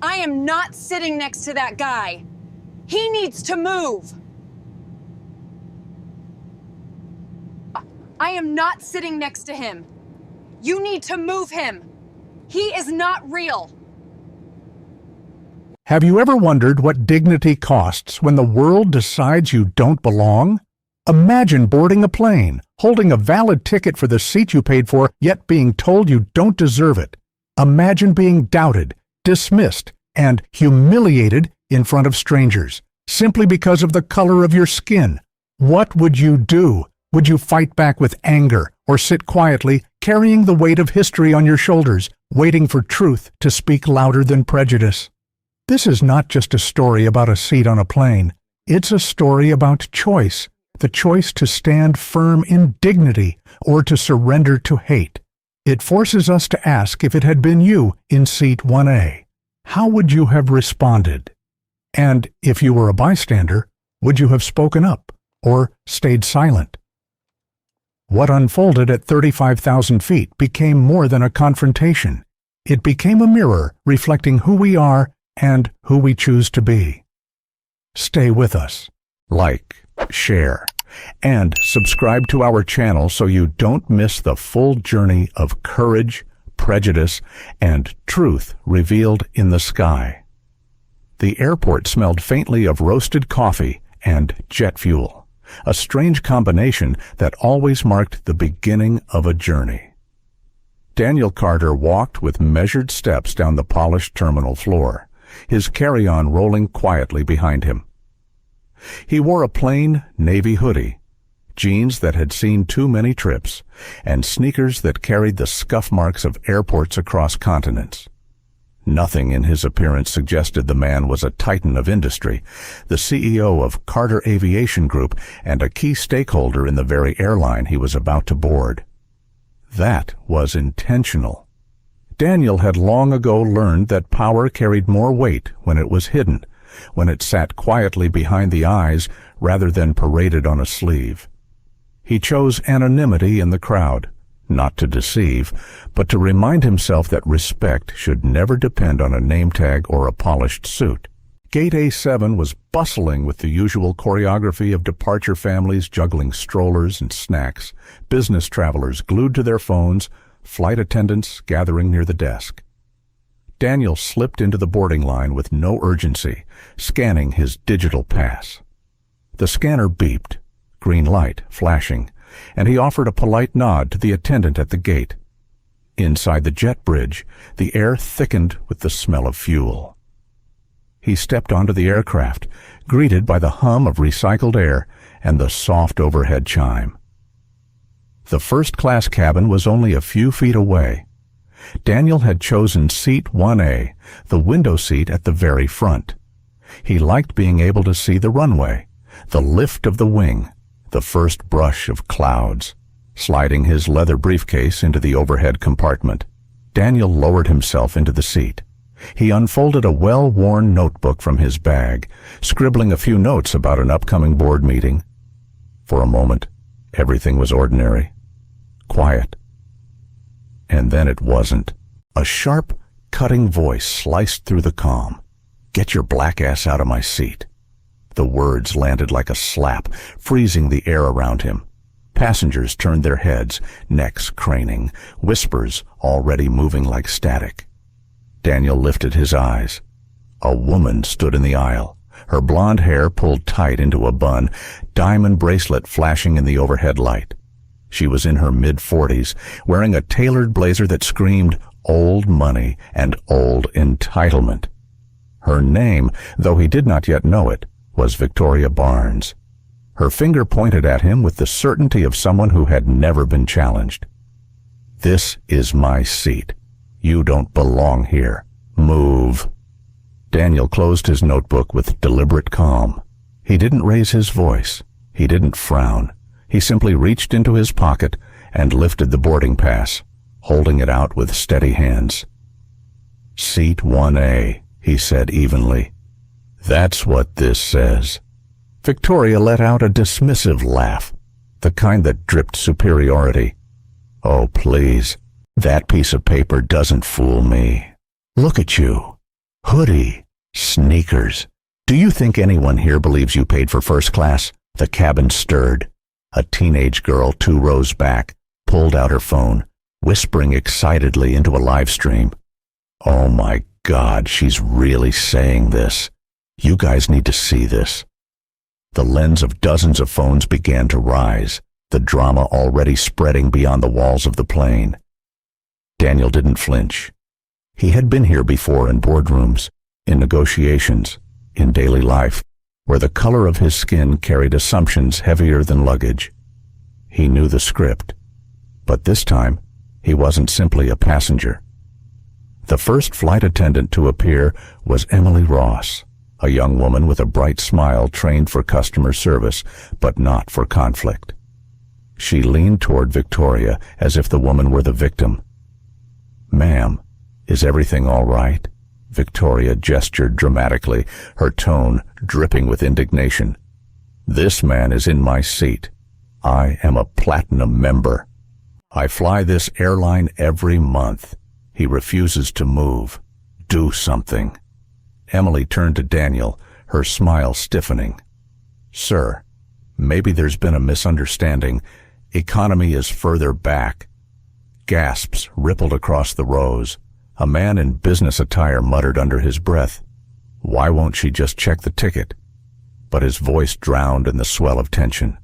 I am not sitting next to that guy. He needs to move. I am not sitting next to him. You need to move him. He is not real. Have you ever wondered what dignity costs when the world decides you don't belong? Imagine boarding a plane, holding a valid ticket for the seat you paid for, yet being told you don't deserve it. Imagine being doubted, dismissed, and humiliated in front of strangers, simply because of the color of your skin. What would you do? Would you fight back with anger, or sit quietly, carrying the weight of history on your shoulders, waiting for truth to speak louder than prejudice? This is not just a story about a seat on a plane. It's a story about choice. The choice to stand firm in dignity or to surrender to hate. It forces us to ask, if it had been you in seat 1A, how would you have responded? And if you were a bystander, would you have spoken up or stayed silent? What unfolded at 35,000 feet became more than a confrontation. It became a mirror reflecting who we are and who we choose to be. Stay with us. Like, share, and subscribe to our channel so you don't miss the full journey of courage, prejudice, and truth revealed in the sky. The airport smelled faintly of roasted coffee and jet fuel, a strange combination that always marked the beginning of a journey. Daniel Carter walked with measured steps down the polished terminal floor, his carry-on rolling quietly behind him. He wore a plain navy hoodie, jeans that had seen too many trips, and sneakers that carried the scuff marks of airports across continents. Nothing in his appearance suggested the man was a titan of industry, the CEO of Carter Aviation Group and a key stakeholder in the very airline he was about to board. That was intentional. Daniel had long ago learned that power carried more weight when it was hidden, when it sat quietly behind the eyes rather than paraded on a sleeve. He chose anonymity in the crowd, not to deceive, but to remind himself that respect should never depend on a name tag or a polished suit. Gate A7 was bustling with the usual choreography of departure families juggling strollers and snacks, business travelers glued to their phones, flight attendants gathering near the desk. Daniel slipped into the boarding line with no urgency, scanning his digital pass. The scanner beeped, green light flashing, and he offered a polite nod to the attendant at the gate. Inside the jet bridge, the air thickened with the smell of fuel. He stepped onto the aircraft, greeted by the hum of recycled air and the soft overhead chime. The first-class cabin was only a few feet away. Daniel had chosen seat 1A, the window seat at the very front. He liked being able to see the runway, the lift of the wing, the first brush of clouds. Sliding his leather briefcase into the overhead compartment, Daniel lowered himself into the seat. He unfolded a well-worn notebook from his bag, scribbling a few notes about an upcoming board meeting. For a moment, everything was ordinary, quiet. And then it wasn't. A sharp, cutting voice sliced through the calm. "Get your black ass out of my seat." The words landed like a slap, freezing the air around him. Passengers turned their heads, necks craning, whispers already moving like static. Daniel lifted his eyes. A woman stood in the aisle, her blonde hair pulled tight into a bun, diamond bracelet flashing in the overhead light. She was in her mid-40s, wearing a tailored blazer that screamed old money and old entitlement. Her name, though he did not yet know it, was Victoria Barnes. Her finger pointed at him with the certainty of someone who had never been challenged. "This is my seat. You don't belong here. Move." Daniel closed his notebook with deliberate calm. He didn't raise his voice. He didn't frown. He simply reached into his pocket and lifted the boarding pass, holding it out with steady hands. "Seat 1A, he said evenly. "That's what this says." Victoria let out a dismissive laugh, the kind that dripped superiority. "Oh, please, that piece of paper doesn't fool me. Look at you. Hoodie. Sneakers. Do you think anyone here believes you paid for first class? The cabin stirred. A teenage girl 2 rows back pulled out her phone, whispering excitedly into a live stream. Oh my God, she's really saying this. You guys need to see this. The lens of dozens of phones began to rise, the drama already spreading beyond the walls of the plane. Daniel didn't flinch. He had been here before in boardrooms, in negotiations, in daily life, where the color of his skin carried assumptions heavier than luggage. He knew the script, but this time he wasn't simply a passenger. The first flight attendant to appear was Emily Ross, a young woman with a bright smile trained for customer service, but not for conflict. She leaned toward Victoria as if the woman were the victim. "Ma'am, is everything all right?" Victoria gestured dramatically, her tone dripping with indignation. "This man is in my seat. I am a platinum member. I fly this airline every month. He refuses to move. Do something." Emily turned to Daniel, her smile stiffening. "Sir, maybe there's been a misunderstanding. Economy is further back." Gasps rippled across the rows. A man in business attire muttered under his breath, "Why won't she just check the ticket?" But his voice drowned in the swell of tension.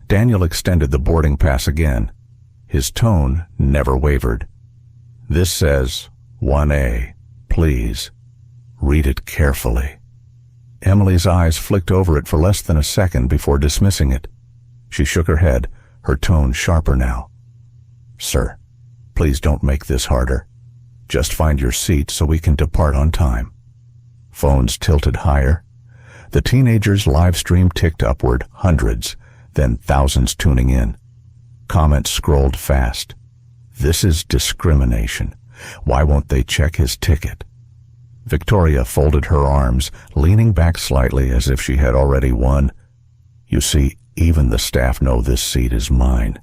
Daniel extended the boarding pass again. His tone never wavered. "This says 1A, please. Read it carefully." Emily's eyes flicked over it for less than a second before dismissing it. She shook her head, her tone sharper now. "Sir, please don't make this harder. Just find your seat so we can depart on time." Phones tilted higher. The teenager's live stream ticked upward, hundreds, then thousands tuning in. Comments scrolled fast. "This is discrimination. Why won't they check his ticket?" Victoria folded her arms, leaning back slightly as if she had already won. "You see, even the staff know this seat is mine.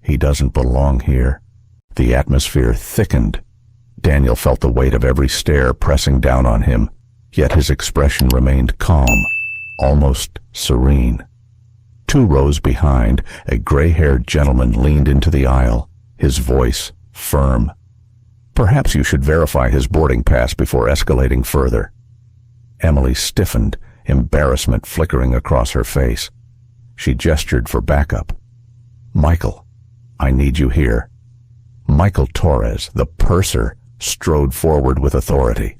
He doesn't belong here." The atmosphere thickened. Daniel felt the weight of every stare pressing down on him, yet his expression remained calm, almost serene. 2 rows behind, a gray-haired gentleman leaned into the aisle, his voice firm. "Perhaps you should verify his boarding pass before escalating further." Emily stiffened, embarrassment flickering across her face. She gestured for backup. "Michael, I need you here." Michael Torres, the purser, strode forward with authority.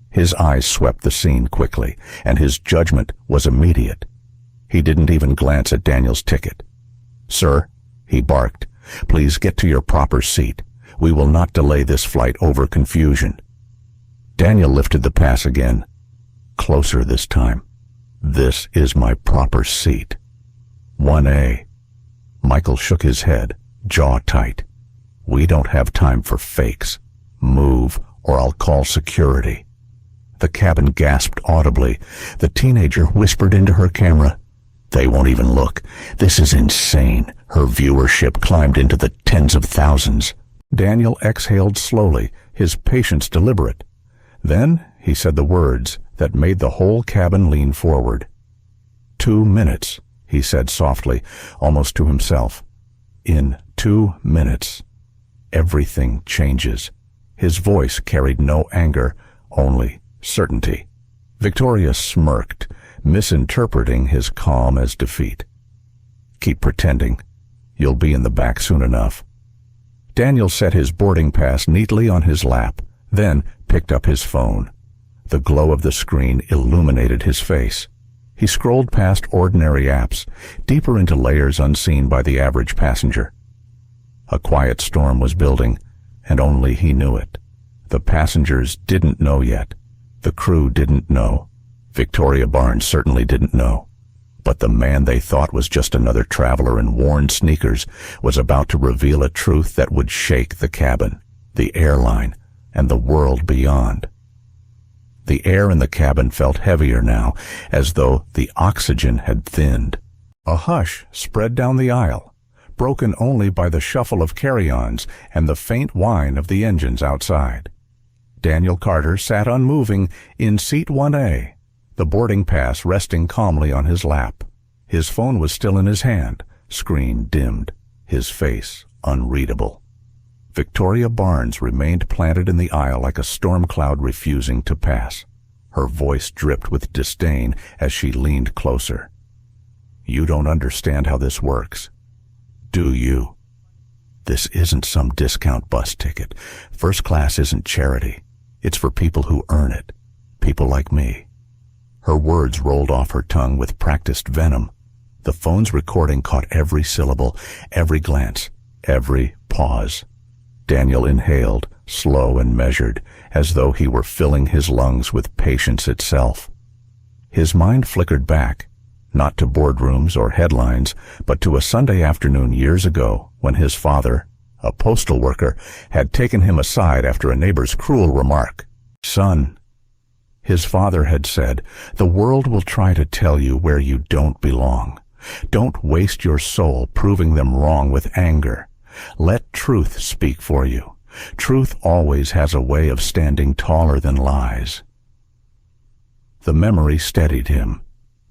His eyes swept the scene quickly, and his judgment was immediate. He didn't even glance at Daniel's ticket. "Sir," he barked, "please get to your proper seat. We will not delay this flight over confusion." Daniel lifted the pass again. Closer this time. "This is my proper seat. 1A. Michael shook his head, jaw tight. "We don't have time for fakes. Move, or I'll call security." The cabin gasped audibly. The teenager whispered into her camera, "They won't even look. This is insane." Her viewership climbed into the tens of thousands. Daniel exhaled slowly, his patience deliberate. Then he said the words that made the whole cabin lean forward. 2 minutes, he said softly, almost to himself. "In 2 minutes, everything changes." His voice carried no anger, only certainty. Victoria smirked, misinterpreting his calm as defeat. "Keep pretending. You'll be in the back soon enough." Daniel set his boarding pass neatly on his lap, then picked up his phone. The glow of the screen illuminated his face. He scrolled past ordinary apps, deeper into layers unseen by the average passenger. A quiet storm was building, and only he knew it. The passengers didn't know yet. The crew didn't know. Victoria Barnes certainly didn't know. But the man they thought was just another traveler in worn sneakers was about to reveal a truth that would shake the cabin, the airline, and the world beyond. The air in the cabin felt heavier now, as though the oxygen had thinned. A hush spread down the aisle, broken only by the shuffle of carry-ons and the faint whine of the engines outside. Daniel Carter sat unmoving in seat 1A, the boarding pass resting calmly on his lap. His phone was still in his hand, screen dimmed, his face unreadable. Victoria Barnes remained planted in the aisle like a storm cloud refusing to pass. Her voice dripped with disdain as she leaned closer. "You don't understand how this works, do you? This isn't some discount bus ticket. First class isn't charity. It's for people who earn it. People like me." Her words rolled off her tongue with practiced venom. The phone's recording caught every syllable, every glance, every pause. Daniel inhaled, slow and measured, as though he were filling his lungs with patience itself. His mind flickered back, not to boardrooms or headlines, but to a Sunday afternoon years ago when his father, a postal worker, had taken him aside after a neighbor's cruel remark. "Son," his father had said, "the world will try to tell you where you don't belong. Don't waste your soul proving them wrong with anger. Let truth speak for you. Truth always has a way of standing taller than lies." The memory steadied him.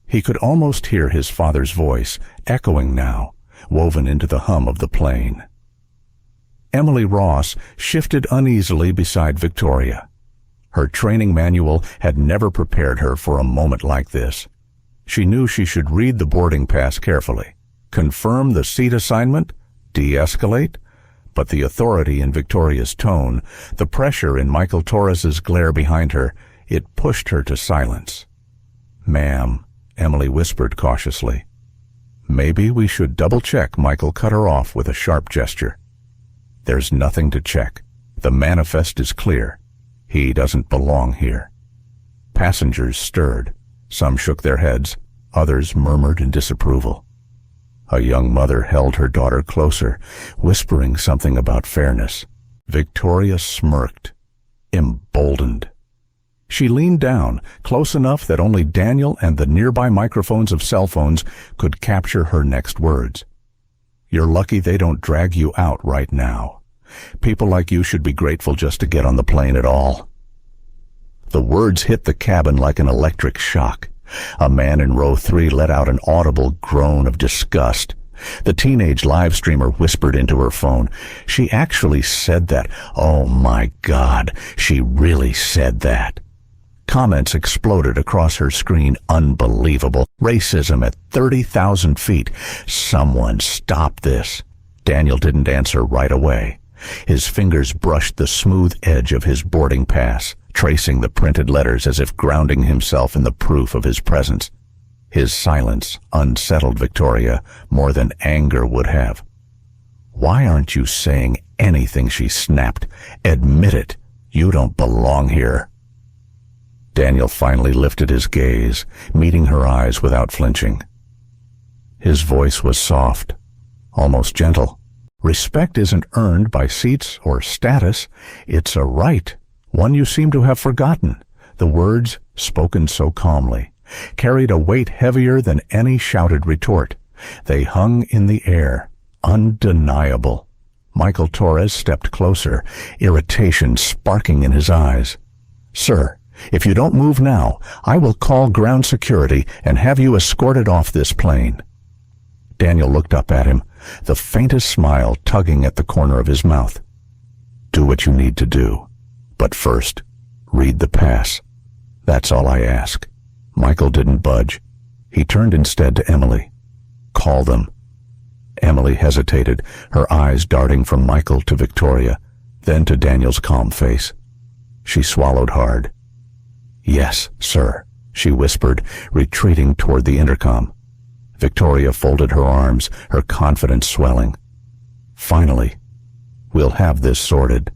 He could almost hear his father's voice, echoing now, woven into the hum of the plane. Emily Ross shifted uneasily beside Victoria. Her training manual had never prepared her for a moment like this. She knew she should read the boarding pass carefully, confirm the seat assignment, de-escalate, but the authority in Victoria's tone, the pressure in Michael Torres's glare behind her, it pushed her to silence. "Ma'am," Emily whispered cautiously. "Maybe we should double-check," Michael cut her off with a sharp gesture. "There's nothing to check. The manifest is clear. He doesn't belong here." Passengers stirred. Some shook their heads. Others murmured in disapproval. A young mother held her daughter closer, whispering something about fairness. Victoria smirked, emboldened. She leaned down, close enough that only Daniel and the nearby microphones of cell phones could capture her next words. "You're lucky they don't drag you out right now. People like you should be grateful just to get on the plane at all." The words hit the cabin like an electric shock. A man in row 3 let out an audible groan of disgust. The teenage live streamer whispered into her phone, "She actually said that. Oh my God, she really said that." Comments exploded across her screen. "Unbelievable. Racism at 30,000 feet. Someone stop this." Daniel didn't answer right away. His fingers brushed the smooth edge of his boarding pass, tracing the printed letters as if grounding himself in the proof of his presence. His silence unsettled Victoria more than anger would have. "Why aren't you saying anything?" she snapped. "Admit it. You don't belong here." Daniel finally lifted his gaze, meeting her eyes without flinching. His voice was soft, almost gentle. "Respect isn't earned by seats or status. It's a right, one you seem to have forgotten." The words, spoken so calmly, carried a weight heavier than any shouted retort. They hung in the air, undeniable. Michael Torres stepped closer, irritation sparking in his eyes. "Sir, if you don't move now, I will call ground security and have you escorted off this plane." Daniel looked up at him, the faintest smile tugging at the corner of his mouth. "Do what you need to do. But first, read the pass. That's all I ask." Michael didn't budge. He turned instead to Emily. "Call them." Emily hesitated, her eyes darting from Michael to Victoria, then to Daniel's calm face. She swallowed hard. "Yes, sir," she whispered, retreating toward the intercom. Victoria folded her arms, her confidence swelling. "Finally, we'll have this sorted."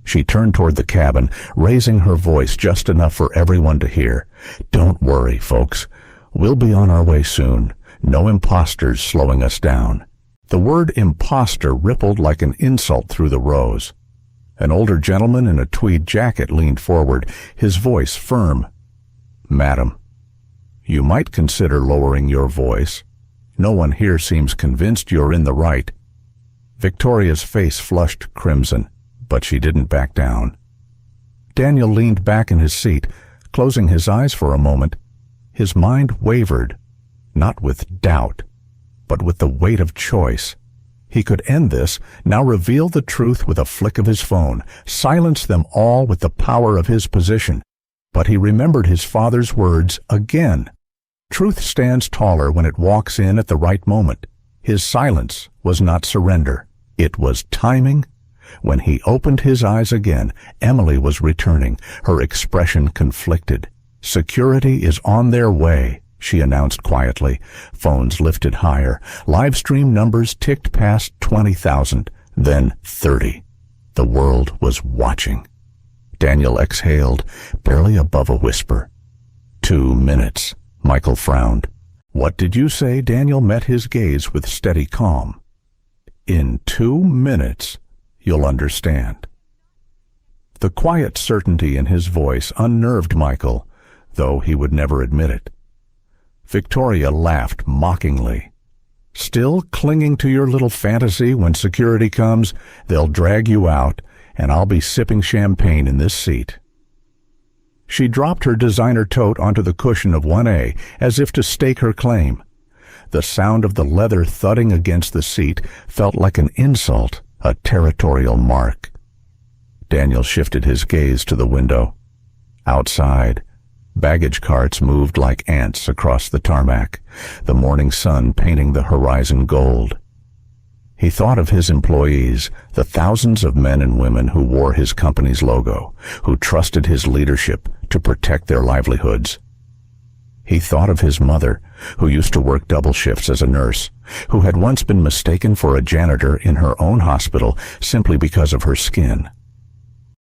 She turned toward the cabin, raising her voice just enough for everyone to hear. "Don't worry, folks. We'll be on our way soon. No imposters slowing us down." The word imposter rippled like an insult through the rows. An older gentleman in a tweed jacket leaned forward, his voice firm. "Madam, you might consider lowering your voice. No one here seems convinced you're in the right." Victoria's face flushed crimson, but she didn't back down. Daniel leaned back in his seat, closing his eyes for a moment. His mind wavered, not with doubt, but with the weight of choice. He could end this, now reveal the truth with a flick of his phone, silence them all with the power of his position. But he remembered his father's words again. Truth stands taller when it walks in at the right moment. His silence was not surrender. It was timing. When he opened his eyes again, Emily was returning, her expression conflicted. "Security is on their way," she announced quietly. Phones lifted higher. Live stream numbers ticked past 20,000, then 30. The world was watching. Daniel exhaled, barely above a whisper. 2 minutes. Michael frowned. "What did you say?" Daniel met his gaze with steady calm. "In 2 minutes, you'll understand." The quiet certainty in his voice unnerved Michael, though he would never admit it. Victoria laughed mockingly. "Still clinging to your little fantasy? When security comes, they'll drag you out, and I'll be sipping champagne in this seat." She dropped her designer tote onto the cushion of 1A as if to stake her claim. The sound of the leather thudding against the seat felt like an insult, a territorial mark. Daniel shifted his gaze to the window. Outside, baggage carts moved like ants across the tarmac, the morning sun painting the horizon gold. He thought of his employees, the thousands of men and women who wore his company's logo, who trusted his leadership to protect their livelihoods. He thought of his mother, who used to work double shifts as a nurse, who had once been mistaken for a janitor in her own hospital simply because of her skin.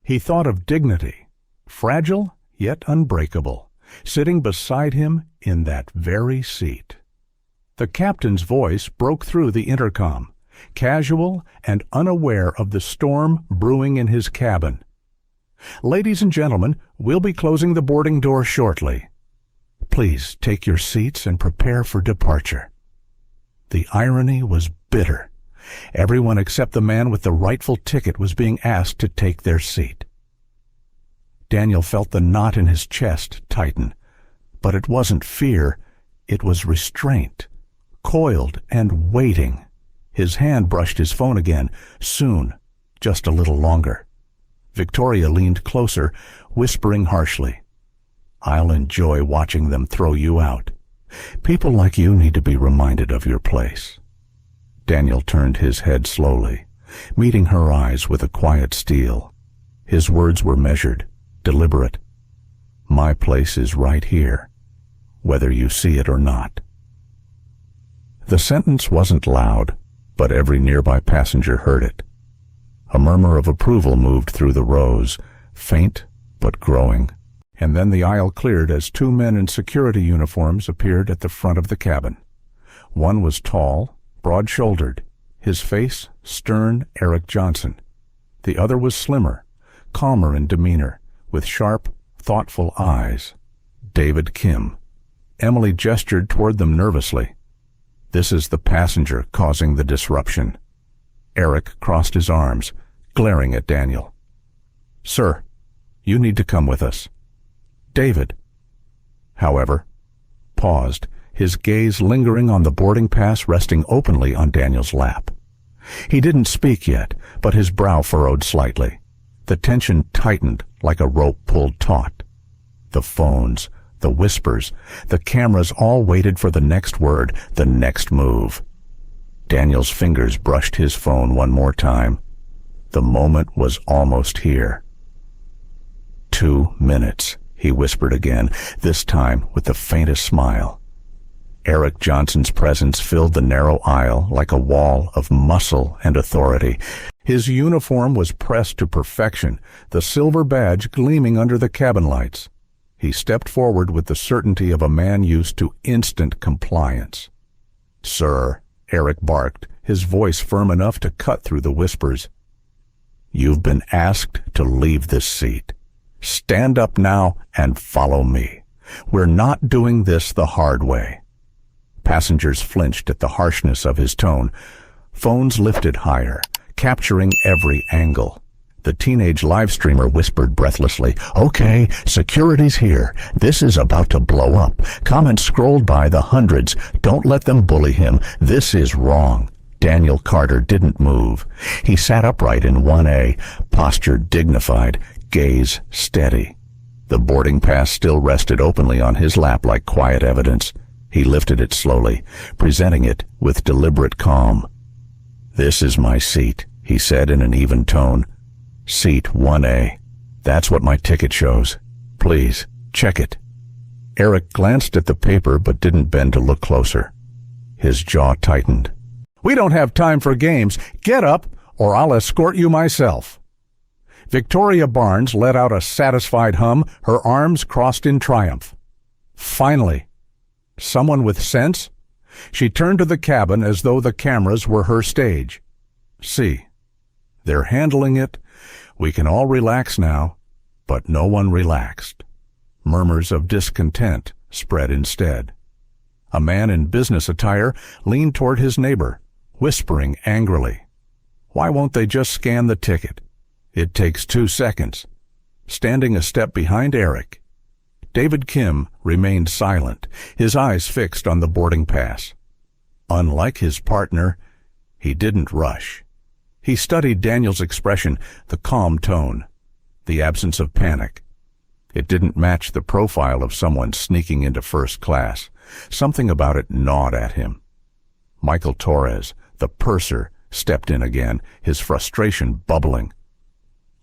He thought of dignity, fragile yet unbreakable, sitting beside him in that very seat. The captain's voice broke through the intercom, casual and unaware of the storm brewing in his cabin. "Ladies and gentlemen, we'll be closing the boarding door shortly. Please take your seats and prepare for departure." The irony was bitter. Everyone except the man with the rightful ticket was being asked to take their seat. Daniel felt the knot in his chest tighten, but it wasn't fear, it was restraint, coiled and waiting. His hand brushed his phone again. Soon, just a little longer. Victoria leaned closer, whispering harshly, "I'll enjoy watching them throw you out. People like you need to be reminded of your place." Daniel turned his head slowly, meeting her eyes with a quiet steel. His words were measured, deliberate. "My place is right here, whether you see it or not." The sentence wasn't loud, but every nearby passenger heard it. A murmur of approval moved through the rows, faint but growing. And then the aisle cleared as 2 men in security uniforms appeared at the front of the cabin. One was tall, broad-shouldered, his face stern Eric Johnson. The other was slimmer, calmer in demeanor, with sharp, thoughtful eyes. David Kim. Emily gestured toward them nervously. "This is the passenger causing the disruption." Eric crossed his arms, glaring at Daniel. "Sir, you need to come with us." "David." However, paused, his gaze lingering on the boarding pass resting openly on Daniel's lap. He didn't speak yet, but his brow furrowed slightly. The tension tightened like a rope pulled taut. The phones, the whispers, the cameras all waited for the next word, the next move. Daniel's fingers brushed his phone one more time. The moment was almost here. 2 minutes, he whispered again, this time with the faintest smile. Eric Johnson's presence filled the narrow aisle like a wall of muscle and authority. His uniform was pressed to perfection, the silver badge gleaming under the cabin lights. He stepped forward with the certainty of a man used to instant compliance. "Sir," Eric barked, his voice firm enough to cut through the whispers. "You've been asked to leave this seat. Stand up now and follow me. We're not doing this the hard way." Passengers flinched at the harshness of his tone. Phones lifted higher, capturing every angle. The teenage live streamer whispered breathlessly, "Okay, security's here. This is about to blow up." Comments scrolled by the hundreds. "Don't let them bully him. This is wrong." Daniel Carter didn't move. He sat upright in 1A, posture dignified, gaze steady. The boarding pass still rested openly on his lap like quiet evidence. He lifted it slowly, presenting it with deliberate calm. "This is my seat," he said in an even tone. "Seat 1A. That's what my ticket shows. Please, check it." Eric glanced at the paper but didn't bend to look closer. His jaw tightened. "We don't have time for games. Get up, or I'll escort you myself." Victoria Barnes let out a satisfied hum, her arms crossed in triumph. Finally. Someone with sense? She turned to the cabin as though the cameras were her stage. "See, they're handling it. We can all relax now." But no one relaxed. Murmurs of discontent spread instead. A man in business attire leaned toward his neighbor, whispering angrily, "Why won't they just scan the ticket? It takes 2 seconds." Standing a step behind Eric, David Kim remained silent, his eyes fixed on the boarding pass. Unlike his partner, he didn't rush. He studied Daniel's expression, the calm tone, the absence of panic. It didn't match the profile of someone sneaking into first class. Something about it gnawed at him. Michael Torres, the purser, stepped in again, his frustration bubbling.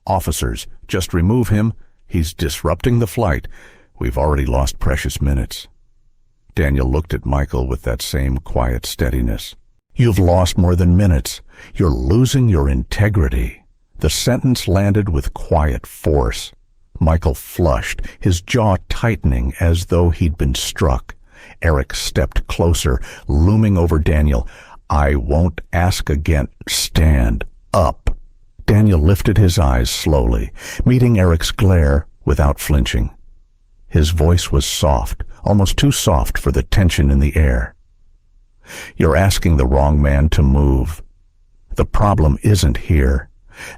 "Officers, just remove him. He's disrupting the flight. We've already lost precious minutes." Daniel looked at Michael with that same quiet steadiness. "You've lost more than minutes. You're losing your integrity." The sentence landed with quiet force. Michael flushed, his jaw tightening as though he'd been struck. Eric stepped closer, looming over Daniel. "I won't ask again. Stand up." Daniel lifted his eyes slowly, meeting Eric's glare without flinching. His voice was soft, almost too soft for the tension in the air. "You're asking the wrong man to move. The problem isn't here."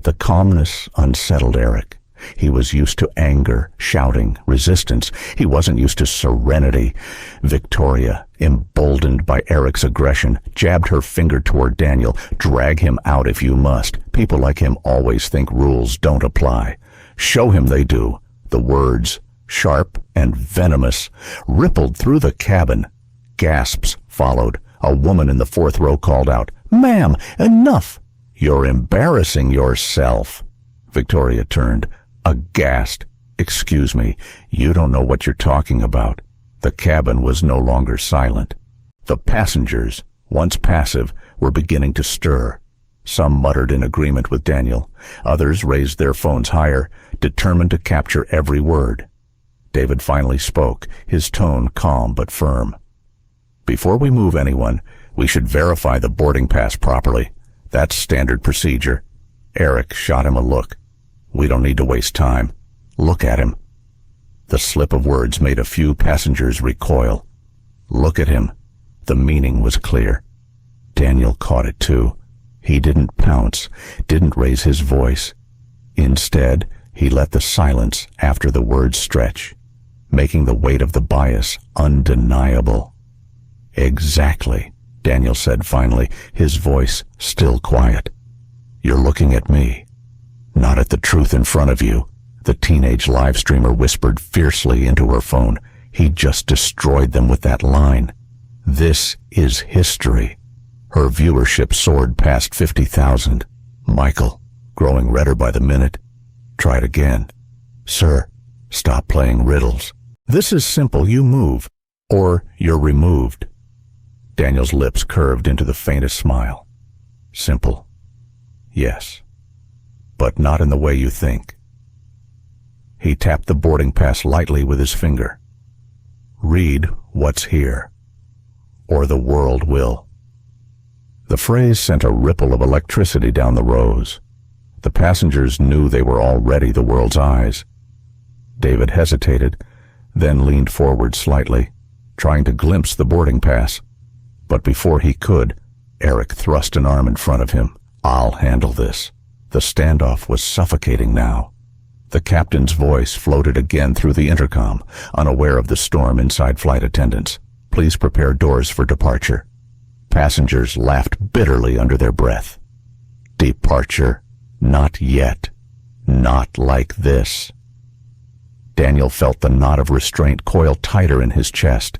The calmness unsettled Eric. He was used to anger, shouting, resistance. He wasn't used to serenity. Victoria, emboldened by Eric's aggression, jabbed her finger toward Daniel. "Drag him out if you must. People like him always think rules don't apply. Show him they do." The words, sharp and venomous, rippled through the cabin. Gasps followed. A woman in the 4th row called out, "Ma'am, enough!" "You're embarrassing yourself." Victoria turned, aghast. "Excuse me, you don't know what you're talking about." The cabin was no longer silent. The passengers, once passive, were beginning to stir. Some muttered in agreement with Daniel. Others raised their phones higher, determined to capture every word. David finally spoke, his tone calm but firm. "Before we move anyone, we should verify the boarding pass properly. That's standard procedure." Eric shot him a look. "We don't need to waste time. Look at him." The slip of words made a few passengers recoil. Look at him. The meaning was clear. Daniel caught it too. He didn't pounce, didn't raise his voice. Instead, he let the silence after the words stretch, making the weight of the bias undeniable. "Exactly," Daniel said finally, his voice still quiet. "You're looking at me, not at the truth in front of you." The teenage live streamer whispered fiercely into her phone. He just destroyed them with that line. This is history. Her viewership soared past 50,000. Michael, growing redder by the minute, tried again. "Sir, stop playing riddles. This is simple. You move, or you're removed." Daniel's lips curved into the faintest smile. "Simple. Yes. But not in the way you think." He tapped the boarding pass lightly with his finger. "Read what's here, or the world will." The phrase sent a ripple of electricity down the rows. The passengers knew they were already the world's eyes. David hesitated, then leaned forward slightly, trying to glimpse the boarding pass. But before he could, Eric thrust an arm in front of him. "I'll handle this." The standoff was suffocating now. The captain's voice floated again through the intercom, unaware of the storm inside flight attendants. Please prepare doors for departure. Passengers laughed bitterly under their breath. Departure? Not yet. Not like this. Daniel felt the knot of restraint coil tighter in his chest.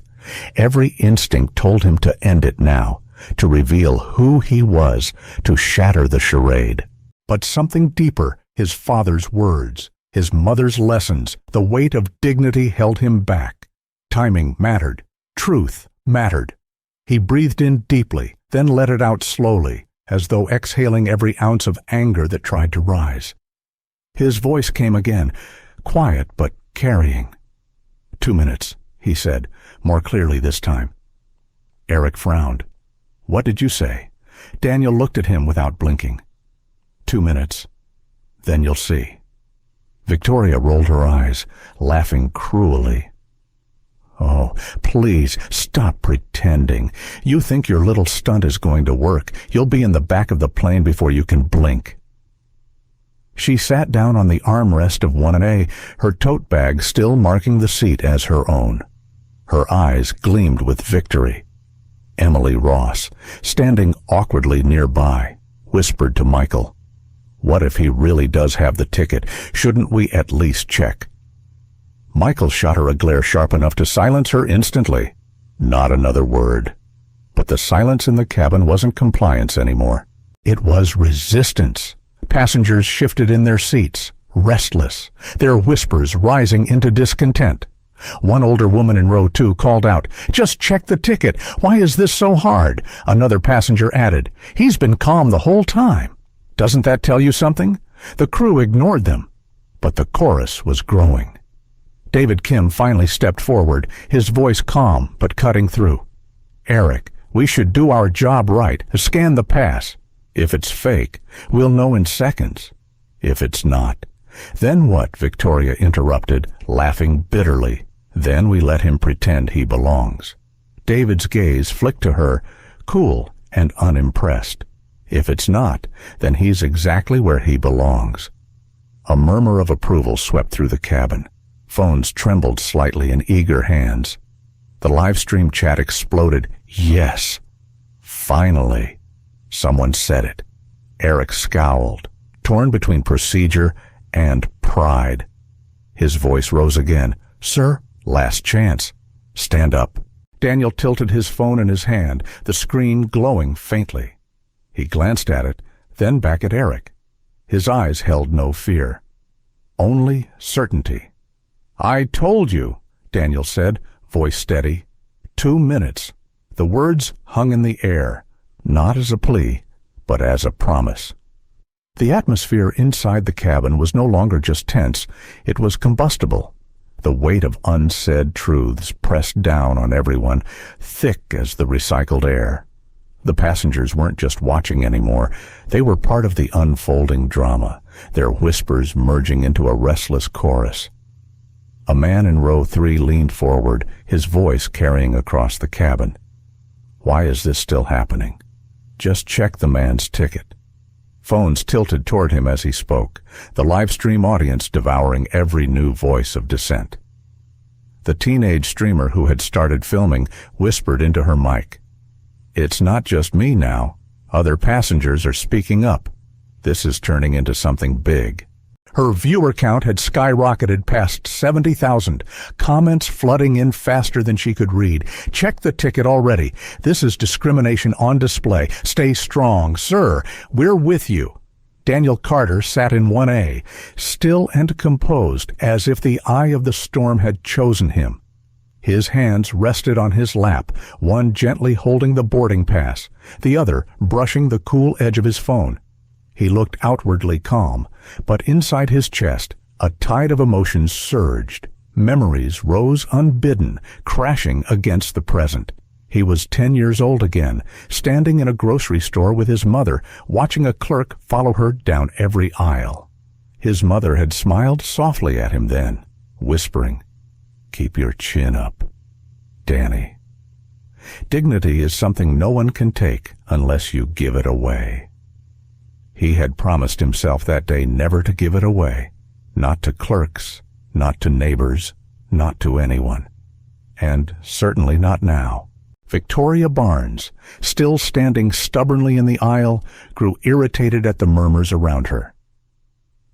Every instinct told him to end it now, to reveal who he was, to shatter the charade. But something deeper, his father's words, his mother's lessons, the weight of dignity held him back. Timing mattered. Truth mattered. He breathed in deeply, then let it out slowly, as though exhaling every ounce of anger that tried to rise. His voice came again, quiet but carrying. 2 minutes, he said, more clearly this time. Eric frowned. What did you say? Daniel looked at him without blinking. 2 minutes. Then you'll see. Victoria rolled her eyes, laughing cruelly. Oh, please, stop pretending. You think your little stunt is going to work. You'll be in the back of the plane before you can blink. She sat down on the armrest of 1A, her tote bag still marking the seat as her own. Her eyes gleamed with victory. Emily Ross, standing awkwardly nearby, whispered to Michael, "What if he really does have the ticket? Shouldn't we at least check?" Michael shot her a glare sharp enough to silence her instantly. Not another word. But the silence in the cabin wasn't compliance anymore. It was resistance. Passengers shifted in their seats, restless, their whispers rising into discontent. One older woman in row 2 called out, "Just check the ticket. Why is this so hard?" Another passenger added, "He's been calm the whole time." Doesn't that tell you something? The crew ignored them. But the chorus was growing. David Kim finally stepped forward, his voice calm but cutting through. "Eric, we should do our job right. Scan the pass. If it's fake, we'll know in seconds. If it's not." "Then what?" Victoria interrupted, laughing bitterly. "Then we let him pretend he belongs." David's gaze flicked to her, cool and unimpressed. "If it's not, then he's exactly where he belongs." A murmur of approval swept through the cabin. Phones trembled slightly in eager hands. The live stream chat exploded. Yes. Finally. Someone said it. Eric scowled, torn between procedure and pride. His voice rose again. "Sir, last chance. Stand up." Daniel tilted his phone in his hand, the screen glowing faintly. He glanced at it, then back at Eric. His eyes held no fear. Only certainty. "I told you," Daniel said, voice steady. 2 minutes. The words hung in the air, not as a plea, but as a promise. The atmosphere inside the cabin was no longer just tense, it was combustible. The weight of unsaid truths pressed down on everyone, thick as the recycled air. The passengers weren't just watching anymore, they were part of the unfolding drama, their whispers merging into a restless chorus. A man in row 3 leaned forward, his voice carrying across the cabin. "Why is this still happening? Just check the man's ticket." Phones tilted toward him as he spoke, the live stream audience devouring every new voice of dissent. The teenage streamer who had started filming whispered into her mic, "It's not just me now. Other passengers are speaking up. This is turning into something big." Her viewer count had skyrocketed past 70,000, comments flooding in faster than she could read. "Check the ticket already. This is discrimination on display. Stay strong. Sir, we're with you." Daniel Carter sat in 1A, still and composed, as if the eye of the storm had chosen him. His hands rested on his lap, one gently holding the boarding pass, the other brushing the cool edge of his phone. He looked outwardly calm, but inside his chest, a tide of emotions surged. Memories rose unbidden, crashing against the present. He was 10 years old again, standing in a grocery store with his mother, watching a clerk follow her down every aisle. His mother had smiled softly at him then, whispering, "Keep your chin up, Danny." Dignity is something no one can take unless you give it away. He had promised himself that day never to give it away. Not to clerks, not to neighbors, not to anyone. And certainly not now. Victoria Barnes, still standing stubbornly in the aisle, grew irritated at the murmurs around her.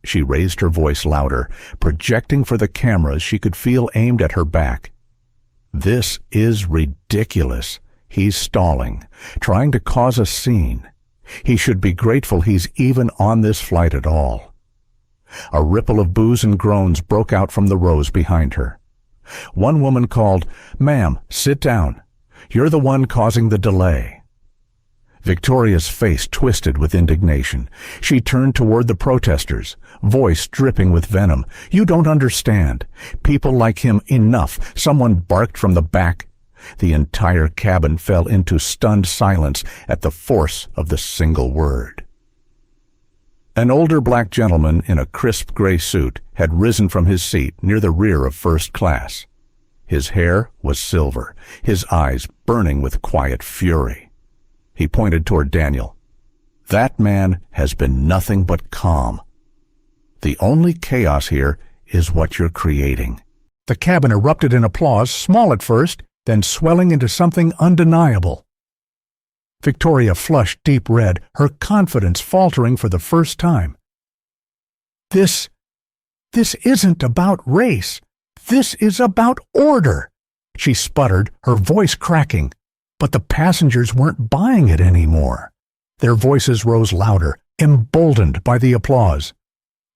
She raised her voice louder, projecting for the cameras she could feel aimed at her back. "This is ridiculous. He's stalling, trying to cause a scene. He should be grateful he's even on this flight at all." A ripple of boos and groans broke out from the rows behind her. One woman called, "Ma'am, sit down. You're the one causing the delay." Victoria's face twisted with indignation. She turned toward the protesters, voice dripping with venom. "You don't understand. People like him enough," someone barked from the back. The entire cabin fell into stunned silence at the force of the single word. An older black gentleman in a crisp gray suit had risen from his seat near the rear of first class. His hair was silver, his eyes burning with quiet fury. He pointed toward Daniel. "That man has been nothing but calm. The only chaos here is what you're creating." The cabin erupted in applause, small at first, then swelling into something undeniable. Victoria flushed deep red, her confidence faltering for the first time. This isn't about race. This is about order," she sputtered, her voice cracking. But the passengers weren't buying it anymore. Their voices rose louder, emboldened by the applause.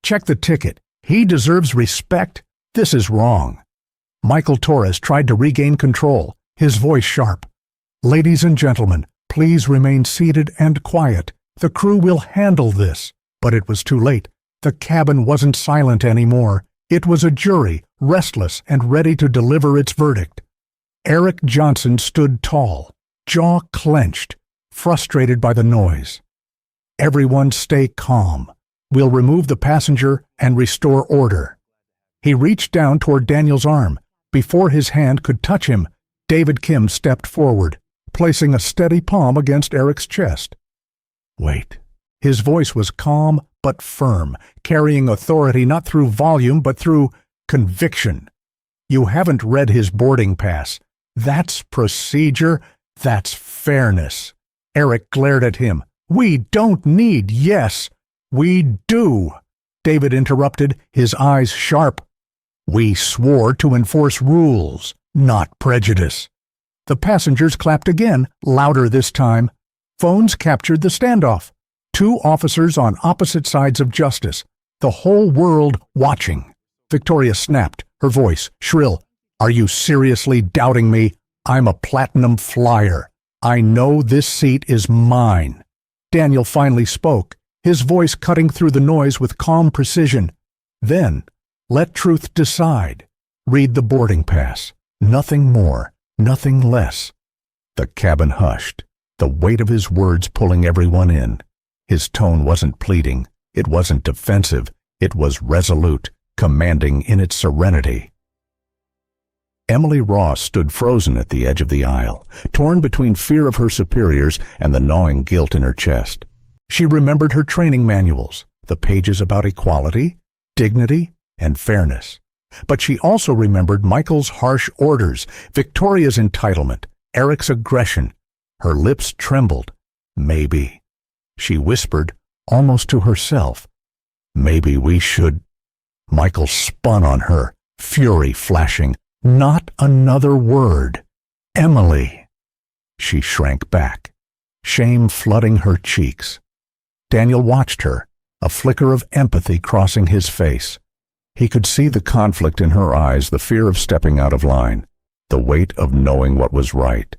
"Check the ticket. He deserves respect. This is wrong." Michael Torres tried to regain control, his voice sharp. "Ladies and gentlemen, please remain seated and quiet. The crew will handle this." But it was too late. The cabin wasn't silent anymore. It was a jury, restless and ready to deliver its verdict. Eric Johnson stood tall, jaw clenched, frustrated by the noise. "Everyone stay calm. We'll remove the passenger and restore order." He reached down toward Daniel's arm. Before his hand could touch him, David Kim stepped forward, placing a steady palm against Eric's chest. "Wait." His voice was calm but firm, carrying authority not through volume but through conviction. "You haven't read his boarding pass. That's procedure. That's fairness." Eric glared at him. "We don't need yes. We do." David interrupted, his eyes sharp. "We swore to enforce rules, not prejudice." The passengers clapped again, louder this time. Phones captured the standoff. Two officers on opposite sides of justice, the whole world watching. Victoria snapped, her voice shrill. "Are you seriously doubting me? I'm a platinum flyer. I know this seat is mine." Daniel finally spoke, his voice cutting through the noise with calm precision. "Then, let truth decide. Read the boarding pass. Nothing more, nothing less." The cabin hushed, the weight of his words pulling everyone in. His tone wasn't pleading, it wasn't defensive, it was resolute, commanding in its serenity. Emily Ross stood frozen at the edge of the aisle, torn between fear of her superiors and the gnawing guilt in her chest. She remembered her training manuals, the pages about equality, dignity, and fairness. But she also remembered Michael's harsh orders, Victoria's entitlement, Eric's aggression. Her lips trembled. "Maybe." She whispered, almost to herself, "Maybe we should." Michael spun on her, fury flashing. Not another word. "Emily." She shrank back, shame flooding her cheeks. Daniel watched her, a flicker of empathy crossing his face. He could see the conflict in her eyes, the fear of stepping out of line, the weight of knowing what was right.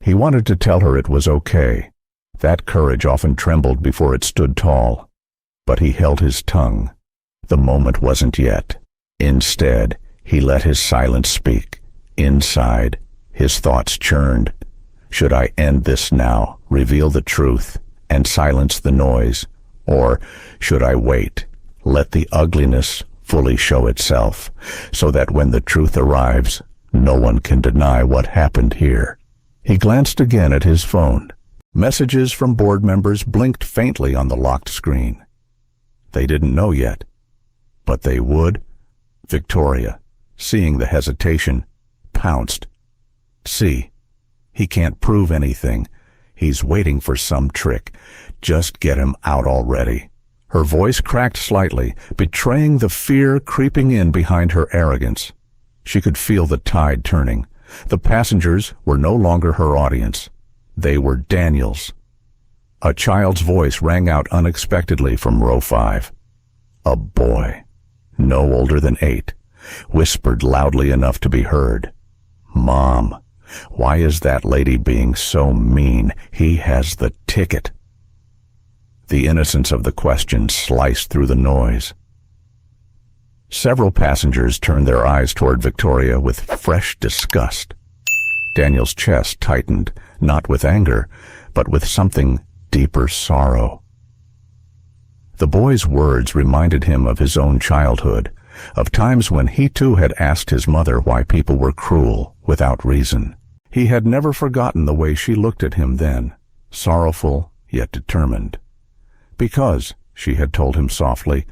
He wanted to tell her it was okay. That courage often trembled before it stood tall. But he held his tongue. The moment wasn't yet. Instead, he let his silence speak. Inside, his thoughts churned. Should I end this now, reveal the truth, and silence the noise? Or should I wait, let the ugliness fully show itself, so that when the truth arrives, no one can deny what happened here? He glanced again at his phone. Messages from board members blinked faintly on the locked screen. They didn't know yet, but they would. Victoria, seeing the hesitation, pounced. See, he can't prove anything. He's waiting for some trick. Just get him out already. Her voice cracked slightly, betraying the fear creeping in behind her arrogance. She could feel the tide turning. The passengers were no longer her audience. They were Daniel's. A child's voice rang out unexpectedly from row 5. A boy, no older than 8, whispered loudly enough to be heard. Mom, why is that lady being so mean? He has the ticket. The innocence of the question sliced through the noise. Several passengers turned their eyes toward Victoria with fresh disgust. Daniel's chest tightened, not with anger, but with something deeper sorrow. The boy's words reminded him of his own childhood, of times when he too had asked his mother why people were cruel without reason. He had never forgotten the way she looked at him then, sorrowful yet determined. Because, she had told him softly,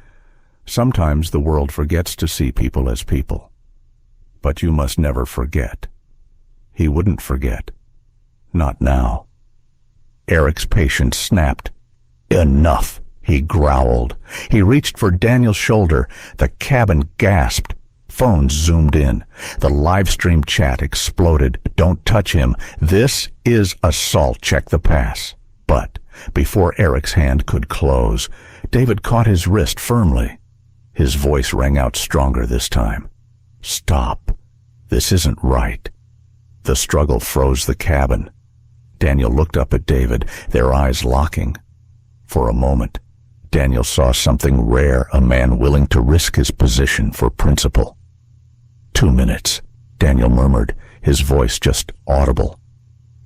sometimes the world forgets to see people as people. But you must never forget. He wouldn't forget. Not now. Eric's patience snapped. Enough, he growled. He reached for Daniel's shoulder. The cabin gasped. Phones zoomed in. The live-stream chat exploded. Don't touch him. This is assault. Check the pass. But before Eric's hand could close, David caught his wrist firmly. His voice rang out stronger this time. Stop. This isn't right. The struggle froze the cabin. Daniel looked up at David, their eyes locking. For a moment, Daniel saw something rare, a man willing to risk his position for principle. 2 minutes, Daniel murmured, his voice just audible.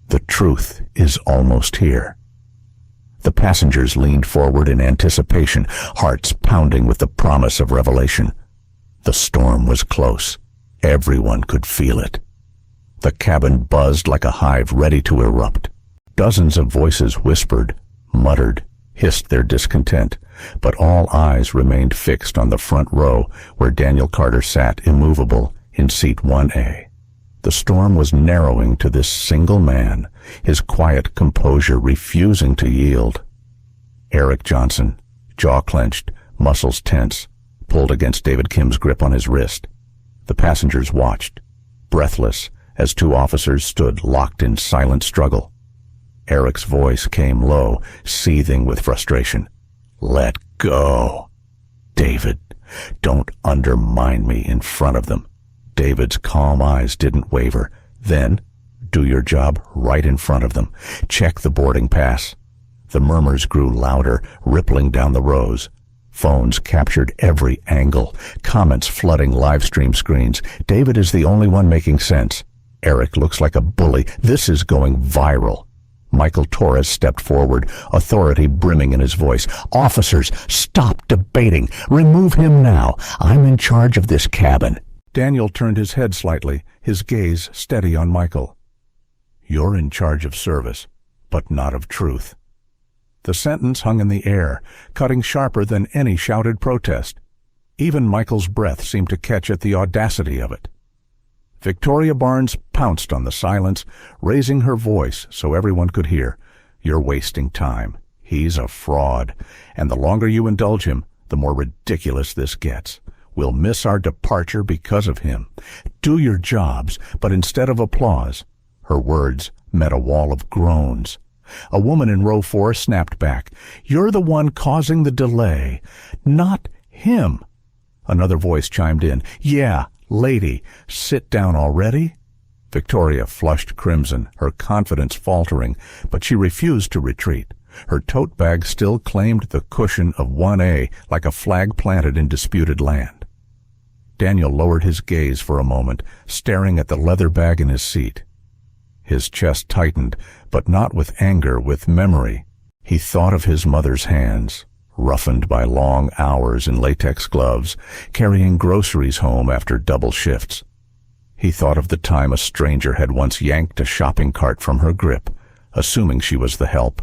The truth is almost here. The passengers leaned forward in anticipation, hearts pounding with the promise of revelation. The storm was close. Everyone could feel it. The cabin buzzed like a hive ready to erupt. Dozens of voices whispered, muttered, hissed their discontent, but all eyes remained fixed on the front row where Daniel Carter sat immovable in seat 1A. The storm was narrowing to this single man, his quiet composure refusing to yield. Eric Johnson, jaw clenched, muscles tense, pulled against David Kim's grip on his wrist. The passengers watched, breathless, as 2 officers stood locked in silent struggle. Eric's voice came low, seething with frustration. Let go. David, don't undermine me in front of them. David's calm eyes didn't waver. Then, do your job right in front of them. Check the boarding pass. The murmurs grew louder, rippling down the rows. Phones captured every angle, comments flooding live-stream screens. David is the only one making sense. Eric looks like a bully. This is going viral. Michael Torres stepped forward, authority brimming in his voice. Officers, stop debating. Remove him now. I'm in charge of this cabin. Daniel turned his head slightly, his gaze steady on Michael. You're in charge of service, but not of truth. The sentence hung in the air, cutting sharper than any shouted protest. Even Michael's breath seemed to catch at the audacity of it. Victoria Barnes pounced on the silence, raising her voice so everyone could hear. You're wasting time. He's a fraud, and the longer you indulge him, the more ridiculous this gets. We'll miss our departure because of him. Do your jobs, but instead of applause, her words met a wall of groans. A woman in row 4 snapped back. You're the one causing the delay, not him. Another voice chimed in. Yeah, lady, sit down already. Victoria flushed crimson, her confidence faltering, but she refused to retreat. Her tote bag still claimed the cushion of 1A like a flag planted in disputed land. Daniel lowered his gaze for a moment, staring at the leather bag in his seat. His chest tightened, but not with anger, with memory. He thought of his mother's hands, roughened by long hours in latex gloves, carrying groceries home after double shifts. He thought of the time a stranger had once yanked a shopping cart from her grip, assuming she was the help.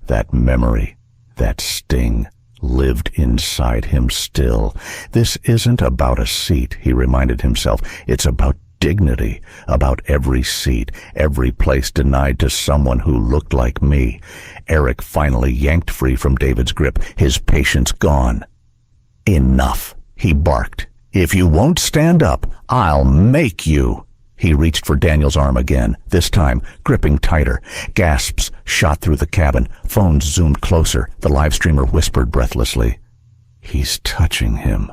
That memory, that sting, lived inside him still. This isn't about a seat, he reminded himself. It's about dignity, about every seat, every place denied to someone who looked like me. Eric finally yanked free from David's grip, his patience gone. Enough, he barked. If you won't stand up, I'll make you. He reached for Daniel's arm again, this time gripping tighter. Gasps shot through the cabin. Phones zoomed closer. The live streamer whispered breathlessly, "He's touching him."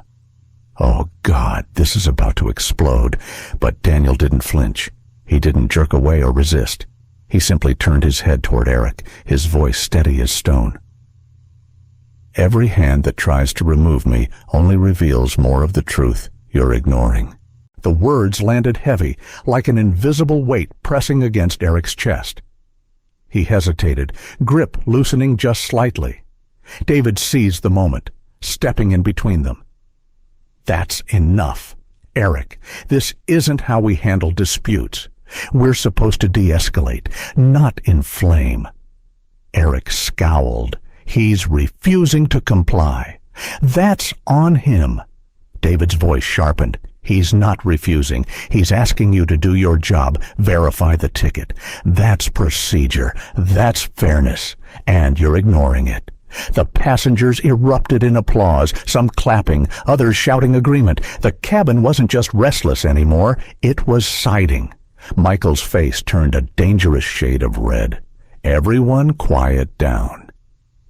Oh, God, this is about to explode. But Daniel didn't flinch. He didn't jerk away or resist. He simply turned his head toward Eric, his voice steady as stone. "Every hand that tries to remove me only reveals more of the truth you're ignoring." The words landed heavy, like an invisible weight pressing against Eric's chest. He hesitated, grip loosening just slightly. David seized the moment, stepping in between them. "That's enough. Eric, this isn't how we handle disputes. We're supposed to de-escalate, not inflame." Eric scowled. He's refusing to comply. That's on him. David's voice sharpened. He's not refusing. He's asking you to do your job, verify the ticket. That's procedure. That's fairness. And you're ignoring it. The passengers erupted in applause, some clapping, others shouting agreement. The cabin wasn't just restless anymore. It was siding. Michael's face turned a dangerous shade of red. Everyone quiet down.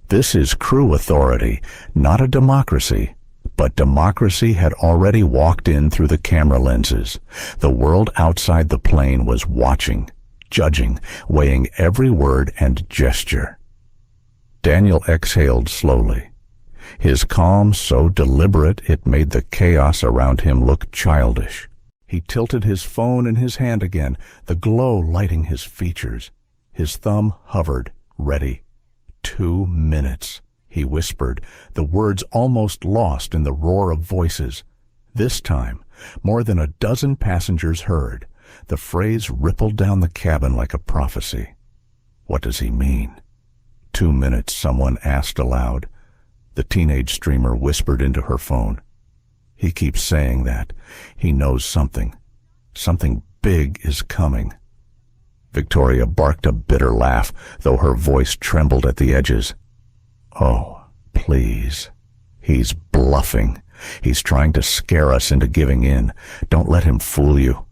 This is crew authority, not a democracy. But democracy had already walked in through the camera lenses. The world outside the plane was watching, judging, weighing every word and gesture. Daniel exhaled slowly. His calm so deliberate it made the chaos around him look childish. He tilted his phone in his hand again, the glow lighting his features. His thumb hovered, ready. 2 minutes. He whispered, the words almost lost in the roar of voices. This time, more than a dozen passengers heard. The phrase rippled down the cabin like a prophecy. What does he mean? 2 minutes, someone asked aloud. The teenage streamer whispered into her phone. He keeps saying that. He knows something. Something big is coming. Victoria barked a bitter laugh, though her voice trembled at the edges. Oh, please. He's bluffing. He's trying to scare us into giving in. Don't let him fool you.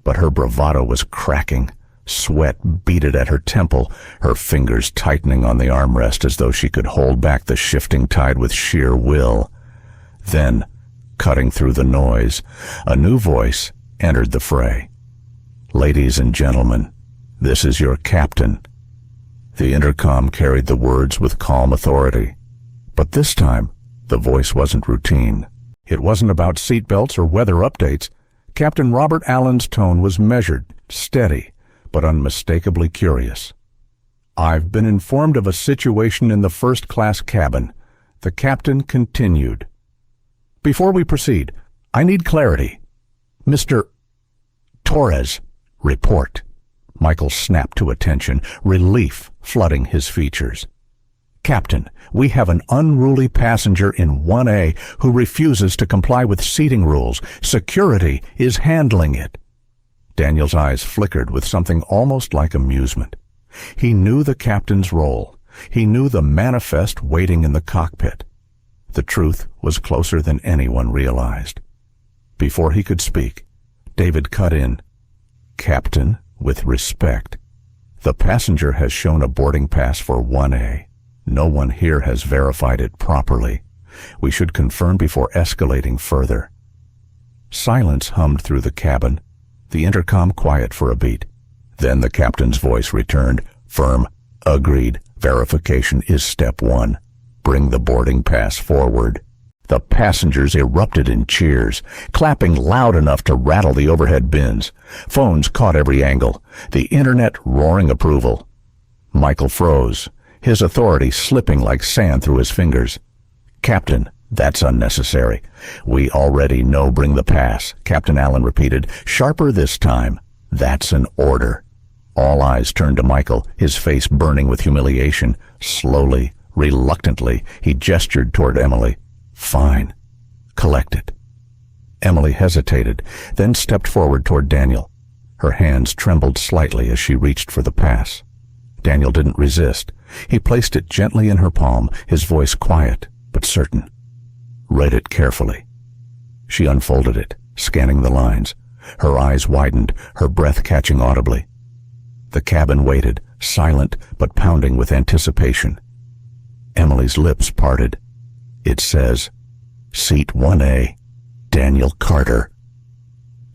But her bravado was cracking. Sweat beaded at her temple, her fingers tightening on the armrest as though she could hold back the shifting tide with sheer will. Then, cutting through the noise, a new voice entered the fray. "Ladies and gentlemen, this is your captain." The intercom carried the words with calm authority. But this time, the voice wasn't routine. It wasn't about seatbelts or weather updates. Captain Robert Allen's tone was measured, steady, but unmistakably curious. "I've been informed of a situation in the first-class cabin," the captain continued. "Before we proceed, I need clarity. Mr. Torres, report." Michael snapped to attention, relief flooding his features. "Captain, we have an unruly passenger in 1A who refuses to comply with seating rules. Security is handling it." Daniel's eyes flickered with something almost like amusement. He knew the captain's role. He knew the manifest waiting in the cockpit. The truth was closer than anyone realized. Before he could speak, David cut in. "Captain, with respect, the passenger has shown a boarding pass for 1A. No one here has verified it properly. We should confirm before escalating further." Silence hummed through the cabin, the intercom quiet for a beat. Then the captain's voice returned, firm. "Agreed. Verification is step 1. Bring the boarding pass forward." The passengers erupted in cheers, clapping loud enough to rattle the overhead bins. Phones caught every angle, the internet roaring approval. Michael froze, his authority slipping like sand through his fingers. "Captain, that's unnecessary. We already know bring the pass," Captain Allen repeated, sharper this time. "That's an order." All eyes turned to Michael, his face burning with humiliation. Slowly, reluctantly, he gestured toward Emily. "Fine. Collect it." Emily hesitated, then stepped forward toward Daniel. Her hands trembled slightly as she reached for the pass. Daniel didn't resist. He placed it gently in her palm, his voice quiet but certain. "Read it carefully." She unfolded it, scanning the lines. Her eyes widened, her breath catching audibly. The cabin waited, silent but pounding with anticipation. Emily's lips parted. It says, "Seat 1A, Daniel Carter."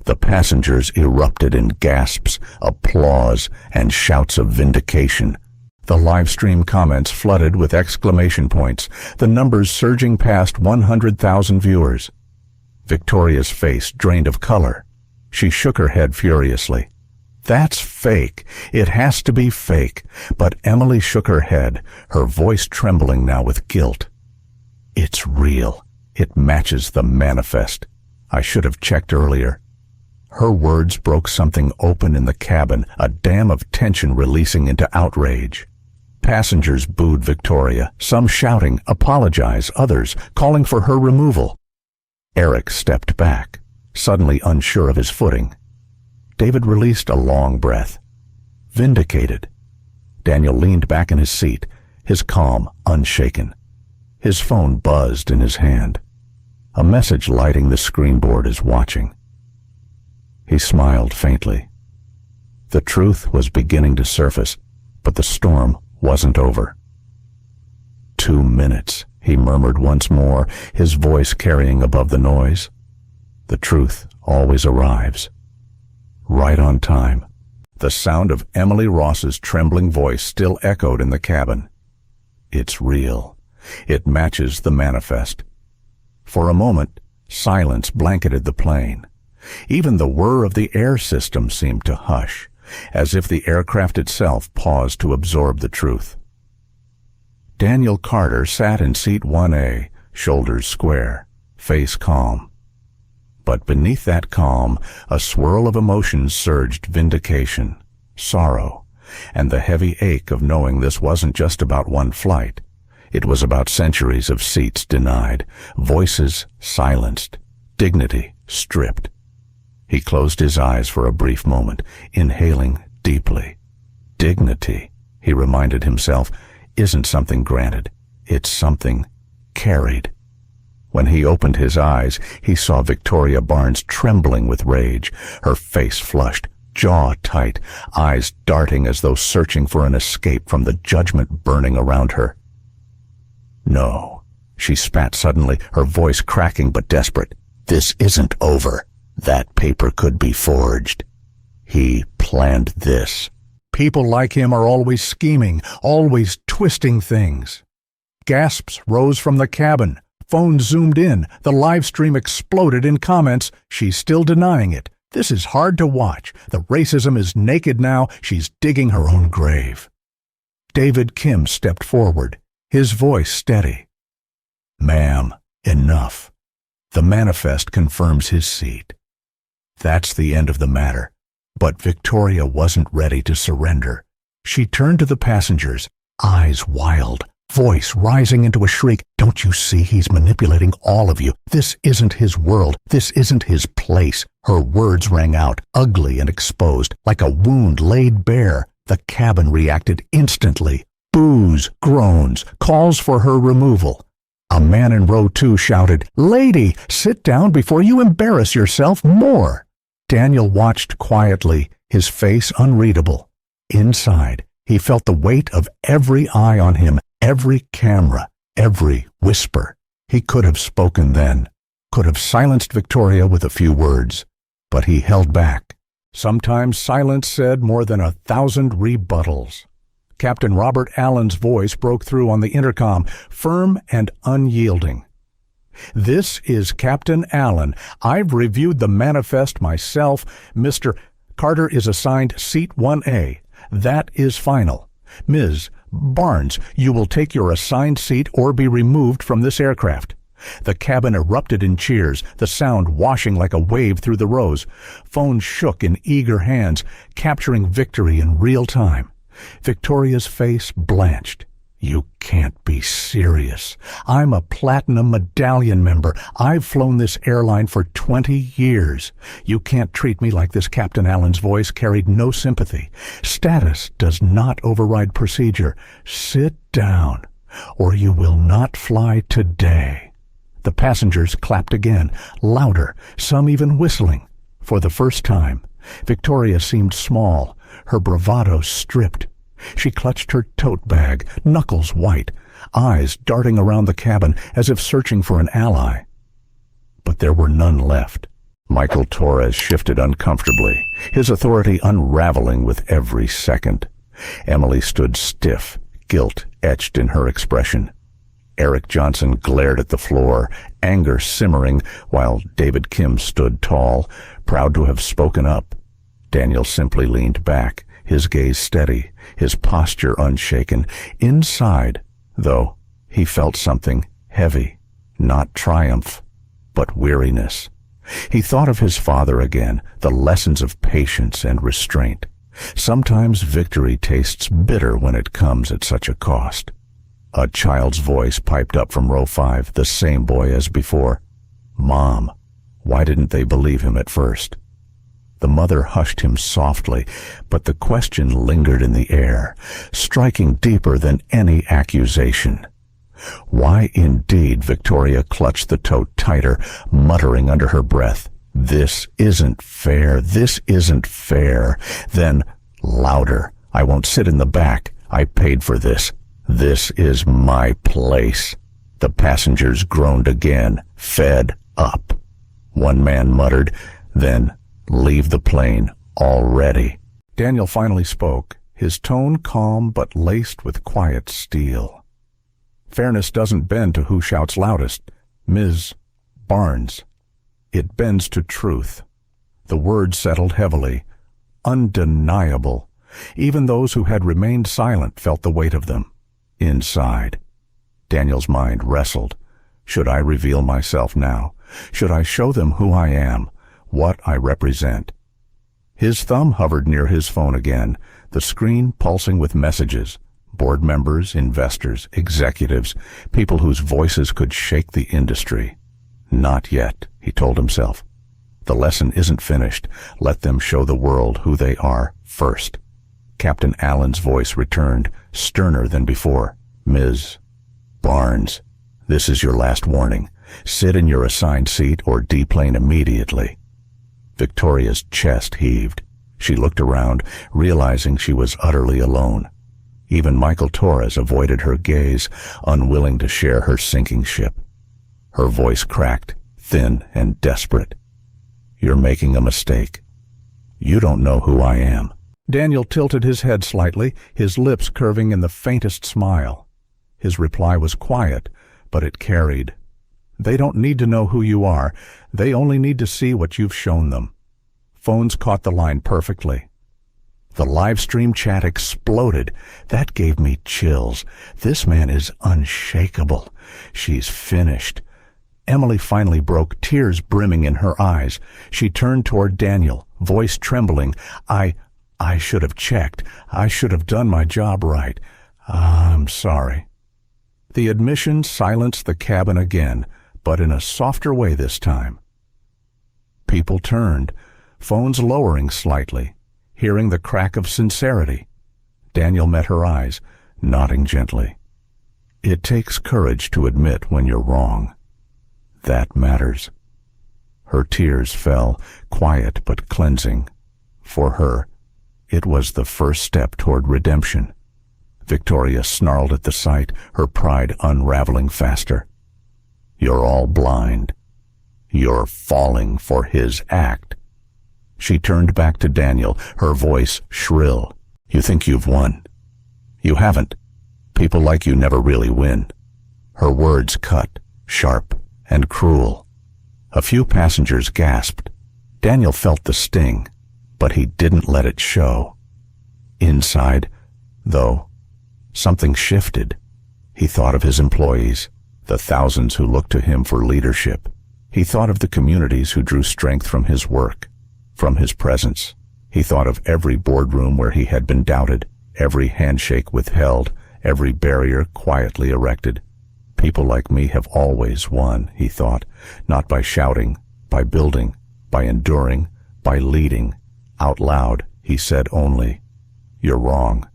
The passengers erupted in gasps, applause, and shouts of vindication. The live stream comments flooded with exclamation points, the numbers surging past 100,000 viewers. Victoria's face drained of color. She shook her head furiously. "That's fake. It has to be fake." But Emily shook her head, her voice trembling now with guilt. "It's real. It matches the manifest. I should have checked earlier." Her words broke something open in the cabin, a dam of tension releasing into outrage. Passengers booed Victoria, some shouting, "Apologize," others calling for her removal. Eric stepped back, suddenly unsure of his footing. David released a long breath. Vindicated. Daniel leaned back in his seat, his calm unshaken. His phone buzzed in his hand. A message lighting the screenboard is watching. He smiled faintly. The truth was beginning to surface, but the storm wasn't over. 2 minutes, he murmured once more, his voice carrying above the noise. The truth always arrives. Right on time. The sound of Emily Ross's trembling voice still echoed in the cabin. It's real. It matches the manifest. For a moment, silence blanketed the plane. Even the whir of the air system seemed to hush, as if the aircraft itself paused to absorb the truth. Daniel Carter sat in seat 1A, shoulders square, face calm. But beneath that calm, a swirl of emotions surged: vindication, sorrow, and the heavy ache of knowing this wasn't just about one flight. It was about centuries of seats denied, voices silenced, dignity stripped. He closed his eyes for a brief moment, inhaling deeply. Dignity, he reminded himself, isn't something granted. It's something carried. When he opened his eyes, he saw Victoria Barnes trembling with rage, her face flushed, jaw tight, eyes darting as though searching for an escape from the judgment burning around her. "No," she spat suddenly, her voice cracking but desperate. "This isn't over. That paper could be forged. He planned this." People like him are always scheming, always twisting things. Gasps rose from the cabin. Phones zoomed in. The live stream exploded in comments. She's still denying it. This is hard to watch. The racism is naked now. She's digging her own grave. David Kim stepped forward, his voice steady. "Ma'am, enough. The manifest confirms his seat." That's the end of the matter. But Victoria wasn't ready to surrender. She turned to the passengers, eyes wild, voice rising into a shriek. "Don't you see he's manipulating all of you? This isn't his world. This isn't his place." Her words rang out, ugly and exposed, like a wound laid bare. The cabin reacted instantly. Boos, groans, calls for her removal. A man in row 2 shouted, "Lady, sit down before you embarrass yourself more." Daniel watched quietly, his face unreadable. Inside, he felt the weight of every eye on him, every camera, every whisper. He could have spoken then, could have silenced Victoria with a few words, but he held back. Sometimes silence said more than 1,000 rebuttals. Captain Robert Allen's voice broke through on the intercom, firm and unyielding. "This is Captain Allen. I've reviewed the manifest myself. Mr. Carter is assigned seat 1A. That is final. Ms. Barnes, you will take your assigned seat or be removed from this aircraft. The cabin erupted in cheers, the sound washing like a wave through the rows. Phones shook in eager hands, capturing victory in real time. Victoria's face blanched. "You can't be serious. I'm a Platinum Medallion member. I've flown this airline for 20 years. You can't treat me like this." Captain Allen's voice carried no sympathy. "Status does not override procedure. Sit down, or you will not fly today." The passengers clapped again, louder, some even whistling. For the first time, Victoria seemed small, her bravado stripped. She clutched her tote bag, knuckles white, eyes darting around the cabin as if searching for an ally. But there were none left. Michael Torres shifted uncomfortably, his authority unraveling with every second. Emily stood stiff, guilt etched in her expression. Eric Johnson glared at the floor, anger simmering, while David Kim stood tall, proud to have spoken up. Daniel simply leaned back, his gaze steady, his posture unshaken. Inside, though, he felt something heavy, not triumph, but weariness. He thought of his father again, the lessons of patience and restraint. Sometimes victory tastes bitter when it comes at such a cost. A child's voice piped up from row 5, the same boy as before. "Mom, why didn't they believe him at first?" The mother hushed him softly, but the question lingered in the air, striking deeper than any accusation. Why indeed? Victoria clutched the tote tighter, muttering under her breath, "This isn't fair, this isn't fair." Then, louder, "I won't sit in the back. I paid for this. This is my place." The passengers groaned again, fed up. One man muttered, then, "Leave the plane already." Daniel finally spoke, his tone calm but laced with quiet steel. "Fairness doesn't bend to who shouts loudest, Ms. Barnes. It bends to truth." The words settled heavily, undeniable. Even those who had remained silent felt the weight of them. Inside, Daniel's mind wrestled. Should I reveal myself now? Should I show them who I am, what I represent? His thumb hovered near his phone again, the screen pulsing with messages. Board members, investors, executives, people whose voices could shake the industry. Not yet, he told himself. The lesson isn't finished. Let them show the world who they are first. Captain Allen's voice returned, sterner than before. "Ms. Barnes, this is your last warning. Sit in your assigned seat or deplane immediately." Victoria's chest heaved. She looked around, realizing she was utterly alone. Even Michael Torres avoided her gaze, unwilling to share her sinking ship. Her voice cracked, thin and desperate. "You're making a mistake. You don't know who I am." Daniel tilted his head slightly, his lips curving in the faintest smile. His reply was quiet, but it carried. "They don't need to know who you are. They only need to see what you've shown them." Phones caught the line perfectly. The live stream chat exploded. That gave me chills. This man is unshakable. She's finished. Emily finally broke, tears brimming in her eyes. She turned toward Daniel, voice trembling. I should have checked. I should have done my job right. I'm sorry." The admission silenced the cabin again, but in a softer way this time. People turned, phones lowering slightly, hearing the crack of sincerity. Daniel met her eyes, nodding gently. "It takes courage to admit when you're wrong. That matters." Her tears fell, quiet but cleansing. For her, it was the first step toward redemption. Victoria snarled at the sight, her pride unraveling faster. "You're all blind. You're falling for his act." She turned back to Daniel, her voice shrill. "You think you've won. You haven't. People like you never really win." Her words cut, sharp and cruel. A few passengers gasped. Daniel felt the sting, but he didn't let it show. Inside, though, something shifted. He thought of his employees, the thousands who looked to him for leadership. He thought of the communities who drew strength from his work, from his presence. He thought of every boardroom where he had been doubted, every handshake withheld, every barrier quietly erected. People like me have always won, he thought, not by shouting, by building, by enduring, by leading. Out loud, he said only, "You're wrong."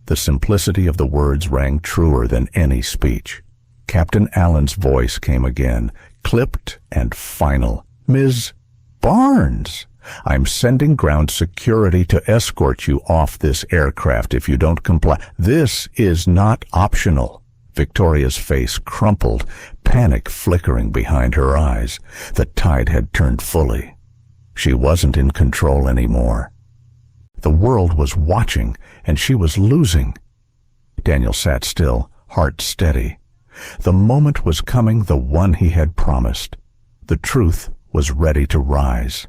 The simplicity of the words rang truer than any speech. Captain Allen's voice came again, clipped and final. "Ms. Barnes, I'm sending ground security to escort you off this aircraft if you don't comply. This is not optional." Victoria's face crumpled, panic flickering behind her eyes. The tide had turned fully. She wasn't in control anymore. The world was watching, and she was losing. Daniel sat still, heart steady. The moment was coming, the one he had promised. The truth was ready to rise.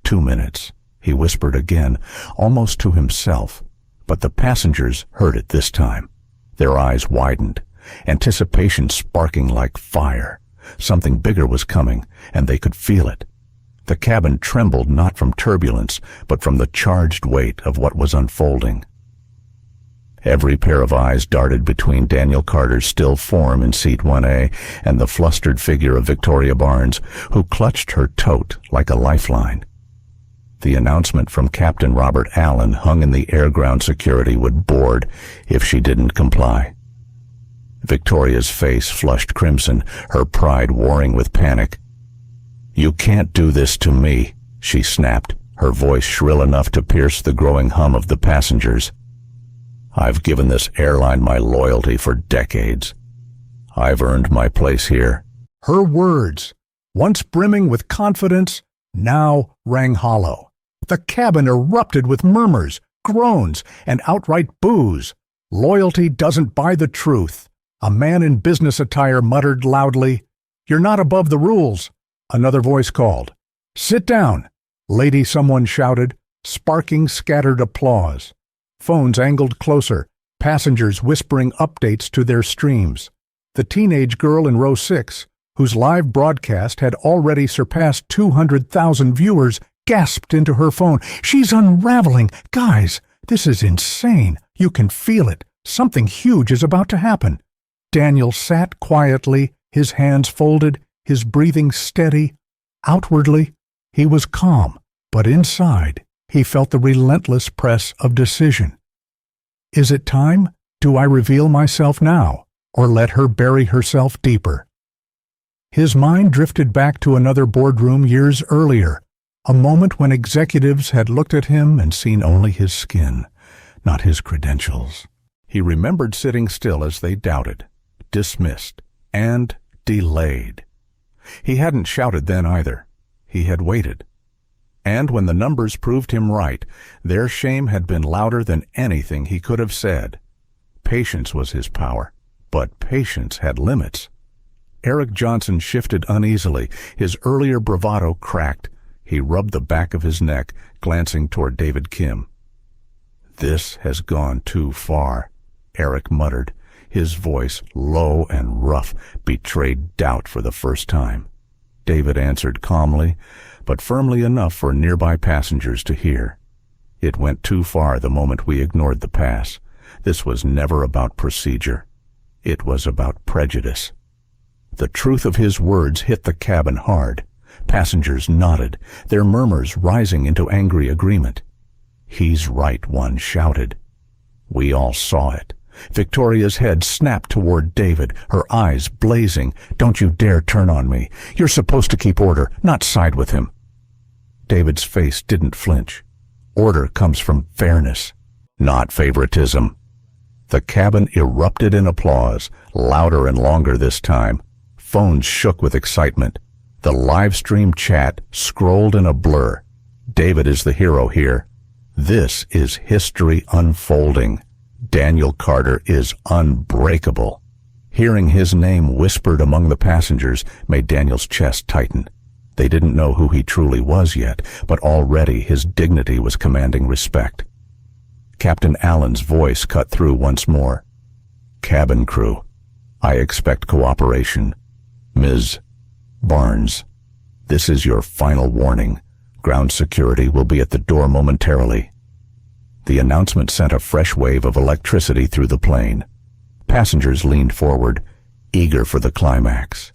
2 minutes, he whispered again, almost to himself, but the passengers heard it this time. Their eyes widened, anticipation sparking like fire. Something bigger was coming, and they could feel it. The cabin trembled not from turbulence, but from the charged weight of what was unfolding. Every pair of eyes darted between Daniel Carter's still form in seat 1A and the flustered figure of Victoria Barnes, who clutched her tote like a lifeline. The announcement from Captain Robert Allen hung in the air-ground security would board if she didn't comply. Victoria's face flushed crimson, her pride warring with panic. "You can't do this to me," she snapped, her voice shrill enough to pierce the growing hum of the passengers. "I've given this airline my loyalty for decades. I've earned my place here." Her words, once brimming with confidence, now rang hollow. The cabin erupted with murmurs, groans, and outright boos. "Loyalty doesn't buy the truth." A man in business attire muttered loudly, "You're not above the rules." Another voice called, "Sit down." "Lady," someone shouted, sparking scattered applause. Phones angled closer, passengers whispering updates to their streams. The teenage girl in row 6, whose live broadcast had already surpassed 200,000 viewers, gasped into her phone. "She's unraveling! Guys, this is insane! You can feel it! Something huge is about to happen!" Daniel sat quietly, his hands folded, his breathing steady. Outwardly, he was calm, but inside, he felt the relentless press of decision. Is it time? Do I reveal myself now, or let her bury herself deeper? His mind drifted back to another boardroom years earlier, a moment when executives had looked at him and seen only his skin, not his credentials. He remembered sitting still as they doubted, dismissed, and delayed. He hadn't shouted then either. He had waited. And when the numbers proved him right, their shame had been louder than anything he could have said. Patience was his power, but patience had limits. Eric Johnson shifted uneasily, his earlier bravado cracked. He rubbed the back of his neck, glancing toward David Kim. "This has gone too far," Eric muttered. His voice, low and rough, betrayed doubt for the first time. David answered calmly, but firmly enough for nearby passengers to hear. "It went too far the moment we ignored the pass. This was never about procedure. It was about prejudice." The truth of his words hit the cabin hard. Passengers nodded, their murmurs rising into angry agreement. "He's right," one shouted. We all saw it. Victoria's head snapped toward David, her eyes blazing. "Don't you dare turn on me. You're supposed to keep order, not side with him." David's face didn't flinch. Order comes from fairness, not favoritism. The cabin erupted in applause, louder and longer this time. Phones shook with excitement. The live stream chat scrolled in a blur. David is the hero here. This is history unfolding. Daniel Carter is unbreakable. Hearing his name whispered among the passengers made Daniel's chest tighten. They didn't know who he truly was yet, but already his dignity was commanding respect. Captain Allen's voice cut through once more. "Cabin crew, I expect cooperation. Ms. Barnes, this is your final warning. Ground security will be at the door momentarily. The announcement sent a fresh wave of electricity through the plane. Passengers leaned forward, eager for the climax.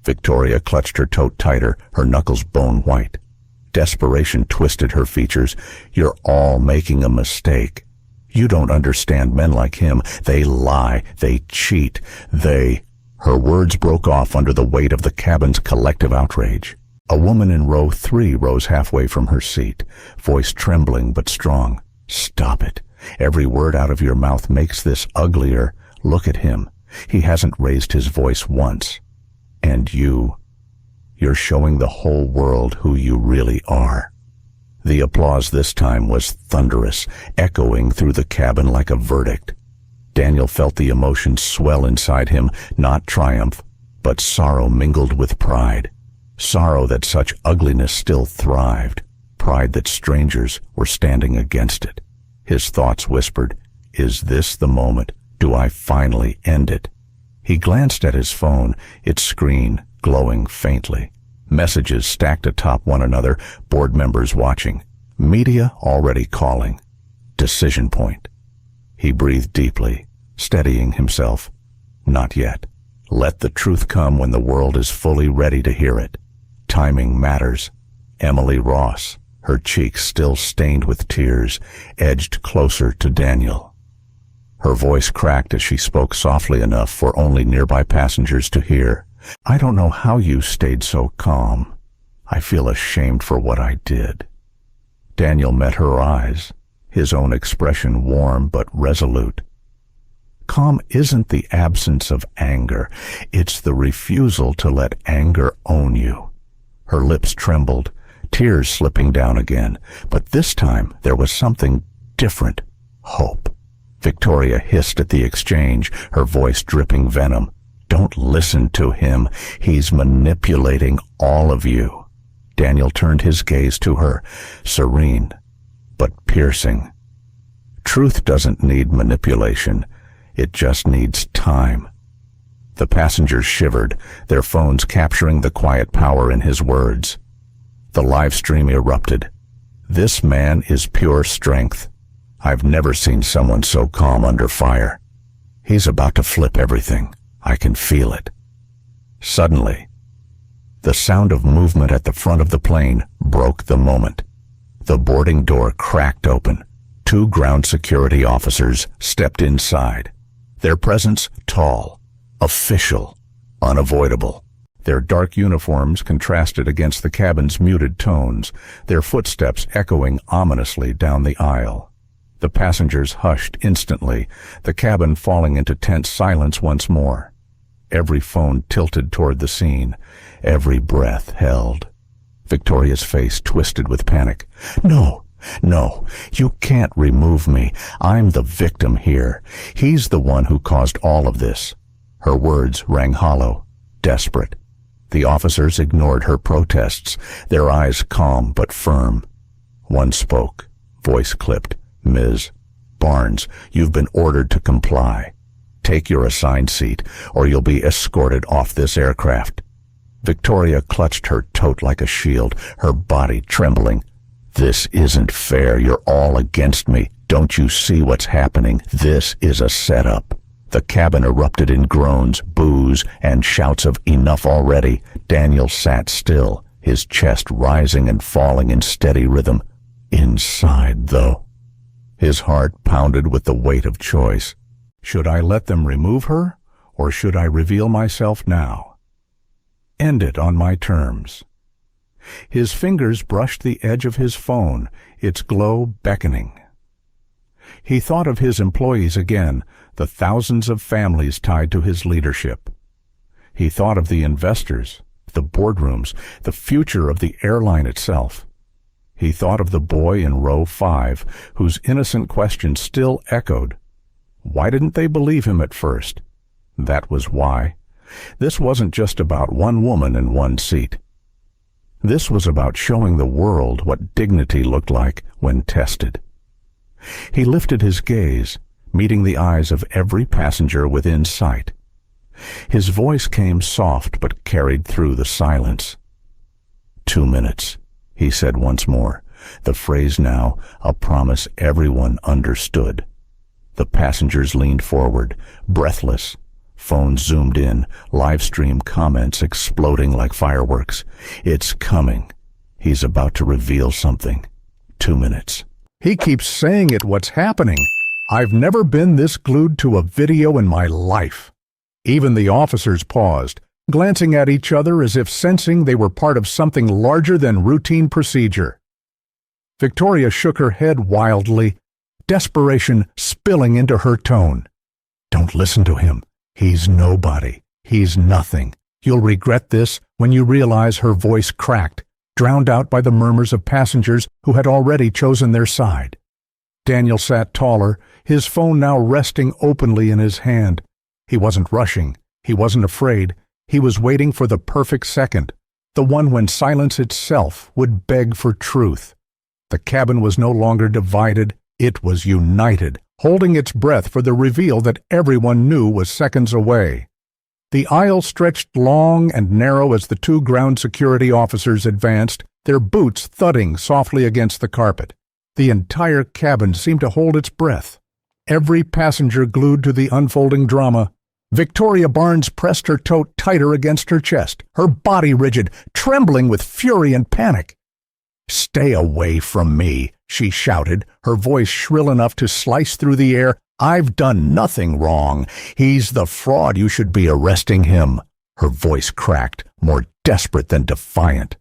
Victoria clutched her tote tighter, her knuckles bone white. Desperation twisted her features. You're all making a mistake. You don't understand men like him. They lie. They cheat. Her words broke off under the weight of the cabin's collective outrage. A woman in row 3 rose halfway from her seat, voice trembling but strong. Stop it. Every word out of your mouth makes this uglier. Look at him. He hasn't raised his voice once. And you're showing the whole world who you really are. The applause this time was thunderous, echoing through the cabin like a verdict. Daniel felt the emotions swell inside him, not triumph, but sorrow mingled with pride. Sorrow that such ugliness still thrived, pride that strangers were standing against it. His thoughts whispered, is this the moment? Do I finally end it? He glanced at his phone, its screen glowing faintly. Messages stacked atop one another, board members watching. Media already calling. Decision point. He breathed deeply, steadying himself. Not yet. Let the truth come when the world is fully ready to hear it. Timing matters. Emily Ross, her cheeks still stained with tears, edged closer to Daniel. Her voice cracked as she spoke softly enough for only nearby passengers to hear. I don't know how you stayed so calm. I feel ashamed for what I did. Daniel met her eyes, his own expression warm but resolute. Calm isn't the absence of anger. It's the refusal to let anger own you. Her lips trembled, tears slipping down again, but this time there was something different. Hope. Victoria hissed at the exchange, her voice dripping venom. Don't listen to him. He's manipulating all of you. Daniel turned his gaze to her, serene, but piercing. Truth doesn't need manipulation. It just needs time. The passengers shivered, their phones capturing the quiet power in his words. The live stream erupted. This man is pure strength. I've never seen someone so calm under fire. He's about to flip everything. I can feel it. Suddenly, the sound of movement at the front of the plane broke the moment. The boarding door cracked open. 2 ground security officers stepped inside. Their presence tall, official, unavoidable. Their dark uniforms contrasted against the cabin's muted tones, their footsteps echoing ominously down the aisle. The passengers hushed instantly, the cabin falling into tense silence once more. Every phone tilted toward the scene, every breath held. Victoria's face twisted with panic. No, you can't remove me. I'm the victim here. He's the one who caused all of this. Her words rang hollow, desperate. The officers ignored her protests, their eyes calm but firm. One spoke, voice clipped. Ms. Barnes, you've been ordered to comply. Take your assigned seat, or you'll be escorted off this aircraft. Victoria clutched her tote like a shield, her body trembling. This isn't fair. You're all against me. Don't you see what's happening? This is a setup. The cabin erupted in groans, boos, and shouts of enough already. Daniel sat still, his chest rising and falling in steady rhythm. Inside, though, his heart pounded with the weight of choice. Should I let them remove her, or should I reveal myself now? End it on my terms. His fingers brushed the edge of his phone, its glow beckoning. He thought of his employees again, the thousands of families tied to his leadership. He thought of the investors, the boardrooms, the future of the airline itself. He thought of the boy in row 5, whose innocent question still echoed. Why didn't they believe him at first? That was why. This wasn't just about one woman in one seat. This was about showing the world what dignity looked like when tested. He lifted his gaze, meeting the eyes of every passenger within sight. His voice came soft but carried through the silence. 2 minutes, he said once more, the phrase now a promise everyone understood. The passengers leaned forward, breathless. Phones zoomed in, live stream comments exploding like fireworks. It's coming. He's about to reveal something. 2 minutes. He keeps saying it. What's happening? I've never been this glued to a video in my life. Even the officers paused, glancing at each other as if sensing they were part of something larger than routine procedure. Victoria shook her head wildly, desperation spilling into her tone. Don't listen to him. He's nobody. He's nothing. You'll regret this when you realize her voice cracked, drowned out by the murmurs of passengers who had already chosen their side. Daniel sat taller, his phone now resting openly in his hand. He wasn't rushing. He wasn't afraid. He was waiting for the perfect second, the one when silence itself would beg for truth. The cabin was no longer divided. It was united, holding its breath for the reveal that everyone knew was seconds away. The aisle stretched long and narrow as the two ground security officers advanced, their boots thudding softly against the carpet. The entire cabin seemed to hold its breath, every passenger glued to the unfolding drama. Victoria Barnes pressed her tote tighter against her chest, her body rigid, trembling with fury and panic. "Stay away from me," she shouted, her voice shrill enough to slice through the air. "I've done nothing wrong. He's the fraud. You should be arresting him." Her voice cracked, more desperate than defiant.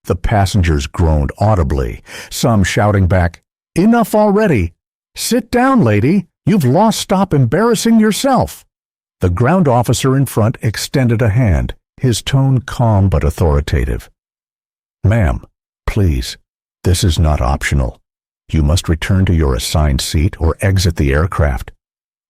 The passengers groaned audibly, some shouting back, "Enough already! Sit down, lady. You've lost. Stop embarrassing yourself." The ground officer in front extended a hand, his tone calm but authoritative. "Ma'am, please, this is not optional. You must return to your assigned seat or exit the aircraft."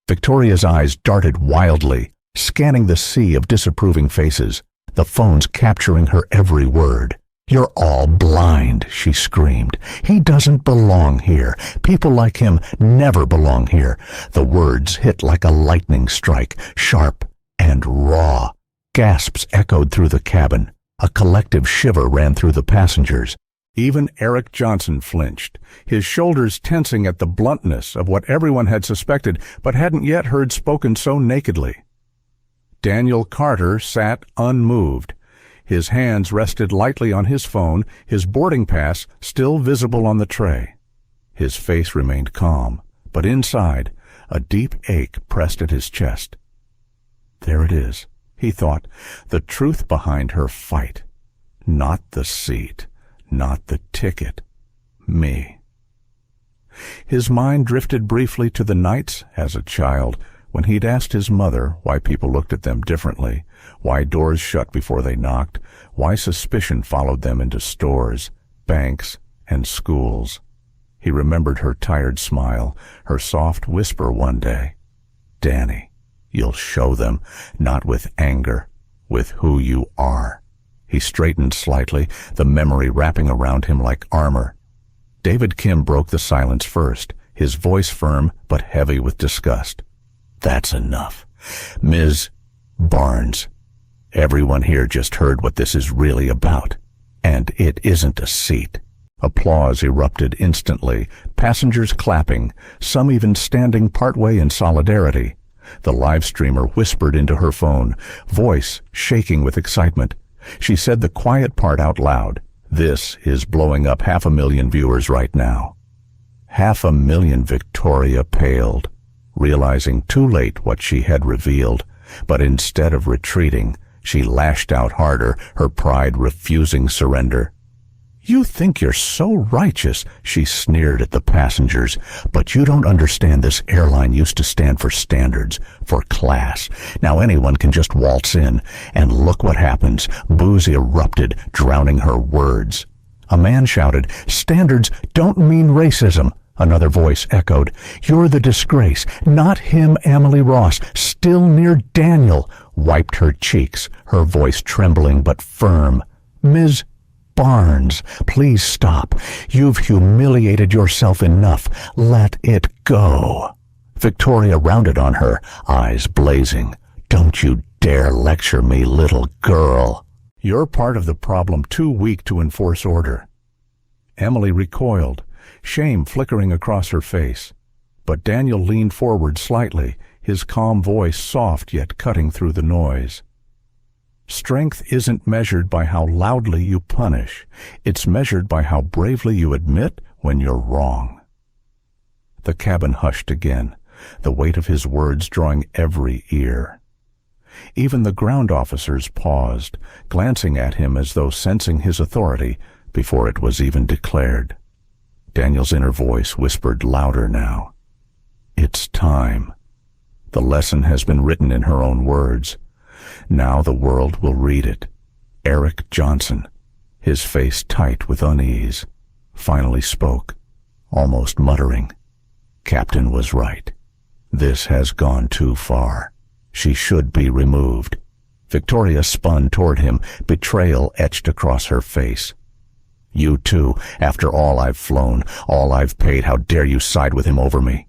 Victoria's eyes darted wildly, scanning the sea of disapproving faces, the phones capturing her every word. "You're all blind," she screamed. "He doesn't belong here. People like him never belong here." The words hit like a lightning strike, sharp and raw. Gasps echoed through the cabin. A collective shiver ran through the passengers. Even Eric Johnson flinched, his shoulders tensing at the bluntness of what everyone had suspected but hadn't yet heard spoken so nakedly. Daniel Carter sat unmoved. His hands rested lightly on his phone, his boarding pass still visible on the tray. His face remained calm, but inside, a deep ache pressed at his chest. There it is, he thought, the truth behind her fight. Not the seat, not the ticket, me. His mind drifted briefly to the nights as a child when he'd asked his mother why people looked at them differently, why doors shut before they knocked, why suspicion followed them into stores, banks, and schools. He remembered her tired smile, her soft whisper one day, "Danny, you'll show them, not with anger, with who you are." He straightened slightly, the memory wrapping around him like armor. David Kim broke the silence first, his voice firm but heavy with disgust. "That's enough. Ms. Barnes, everyone here just heard what this is really about, and it isn't a seat." Applause erupted instantly, passengers clapping, some even standing partway in solidarity. The live streamer whispered into her phone, voice shaking with excitement. She said the quiet part out loud. "This is blowing up 500,000 viewers right now." 500,000. Victoria paled, realizing too late what she had revealed. But instead of retreating, she lashed out harder, her pride refusing surrender. "You think you're so righteous," she sneered at the passengers, "but you don't understand this airline used to stand for standards, for class. Now anyone can just waltz in, and look what happens." Boos erupted, drowning her words. A man shouted, "Standards don't mean racism." Another voice echoed, "You're the disgrace, not him." Emily Ross, still near Daniel, wiped her cheeks, her voice trembling but firm. "Ms. Barnes, please stop. You've humiliated yourself enough. Let it go." Victoria rounded on her, eyes blazing. Don't you dare lecture me, little girl. You're part of the problem, too weak to enforce order. Emily recoiled, shame flickering across her face. But Daniel leaned forward slightly, his calm voice soft yet cutting through the noise. Strength isn't measured by how loudly you punish. It's measured by how bravely you admit when you're wrong. The cabin hushed again, the weight of his words drawing every ear. Even the ground officers paused, glancing at him as though sensing his authority before it was even declared. Daniel's inner voice whispered louder now. It's time. The lesson has been written in her own words. Now the world will read it. Eric Johnson, his face tight with unease, finally spoke, almost muttering. Captain was right. This has gone too far. She should be removed. Victoria spun toward him, betrayal etched across her face. You too, after all I've flown, all I've paid, how dare you side with him over me?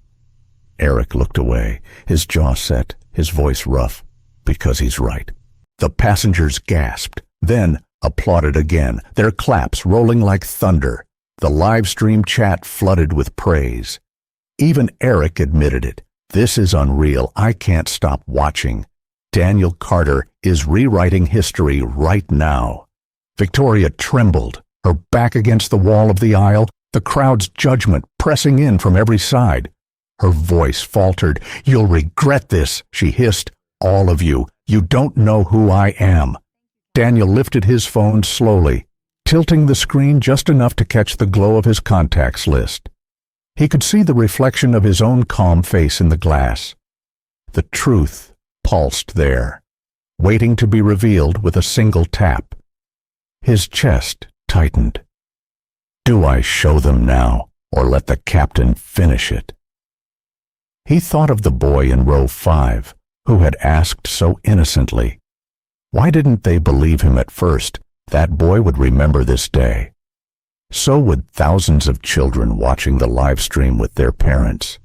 Eric looked away, his jaw set, his voice rough, because he's right. The passengers gasped, then applauded again, their claps rolling like thunder. The live stream chat flooded with praise. Even Eric admitted it. This is unreal. I can't stop watching. Daniel Carter is rewriting history right now. Victoria trembled, her back against the wall of the aisle, the crowd's judgment pressing in from every side. Her voice faltered. You'll regret this, she hissed. All of you. You don't know who I am. Daniel lifted his phone slowly, tilting the screen just enough to catch the glow of his contacts list. He could see the reflection of his own calm face in the glass. The truth pulsed there, waiting to be revealed with a single tap. His chest tightened. Do I show them now, or let the captain finish it? He thought of the boy in row 5, who had asked so innocently. Why didn't they believe him at first? That boy would remember this day. So would thousands of children watching the live stream with their parents.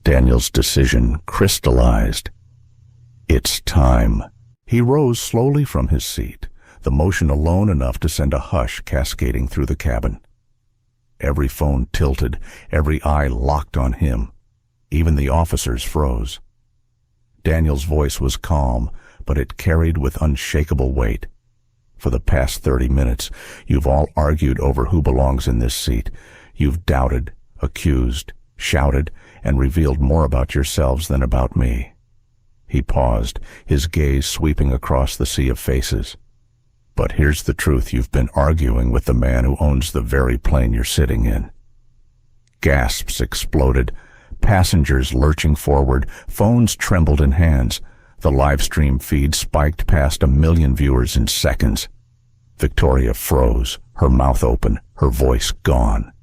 Daniel's decision crystallized. It's time. He rose slowly from his seat, the motion alone enough to send a hush cascading through the cabin. Every phone tilted, every eye locked on him. Even the officers froze. Daniel's voice was calm, but it carried with unshakable weight. For the past 30 minutes, you've all argued over who belongs in this seat. You've doubted, accused, shouted, and revealed more about yourselves than about me. He paused, his gaze sweeping across the sea of faces. But here's the truth. You've been arguing with the man who owns the very plane you're sitting in. Gasps exploded, passengers lurching forward, phones trembled in hands. The live stream feed spiked past 1 million viewers in seconds. Victoria froze, her mouth open, her voice gone.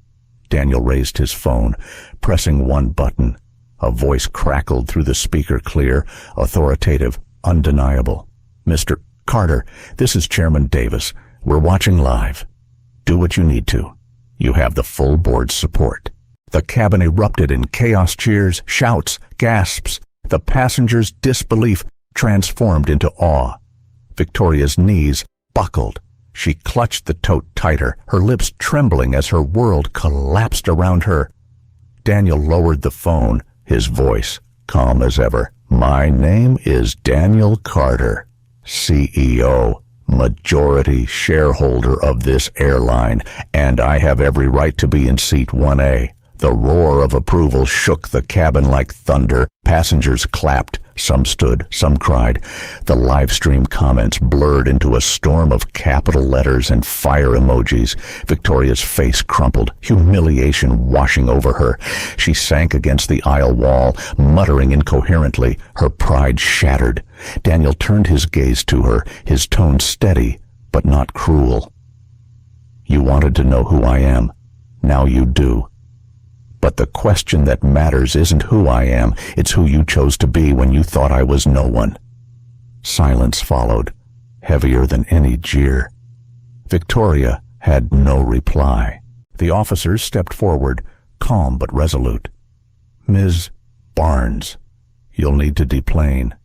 Daniel raised his phone, pressing one button. A voice crackled through the speaker, clear, authoritative, undeniable. Mr. Carter, this is Chairman Davis. We're watching live. Do what you need to. You have the full board's support. The cabin erupted in chaos cheers, shouts, gasps. The passengers' disbelief transformed into awe. Victoria's knees buckled. She clutched the tote tighter, her lips trembling as her world collapsed around her. Daniel lowered the phone, his voice calm as ever. My name is Daniel Carter, CEO, majority shareholder of this airline, and I have every right to be in seat 1A. The roar of approval shook the cabin like thunder. Passengers clapped. Some stood, some cried. The live stream comments blurred into a storm of capital letters and fire emojis. Victoria's face crumpled, humiliation washing over her. She sank against the aisle wall, muttering incoherently, her pride shattered. Daniel turned his gaze to her, his tone steady, but not cruel. You wanted to know who I am. Now you do. But the question that matters isn't who I am, it's who you chose to be when you thought I was no one. Silence followed, heavier than any jeer. Victoria had no reply. The officers stepped forward, calm but resolute. Ms. Barnes, you'll need to deplane.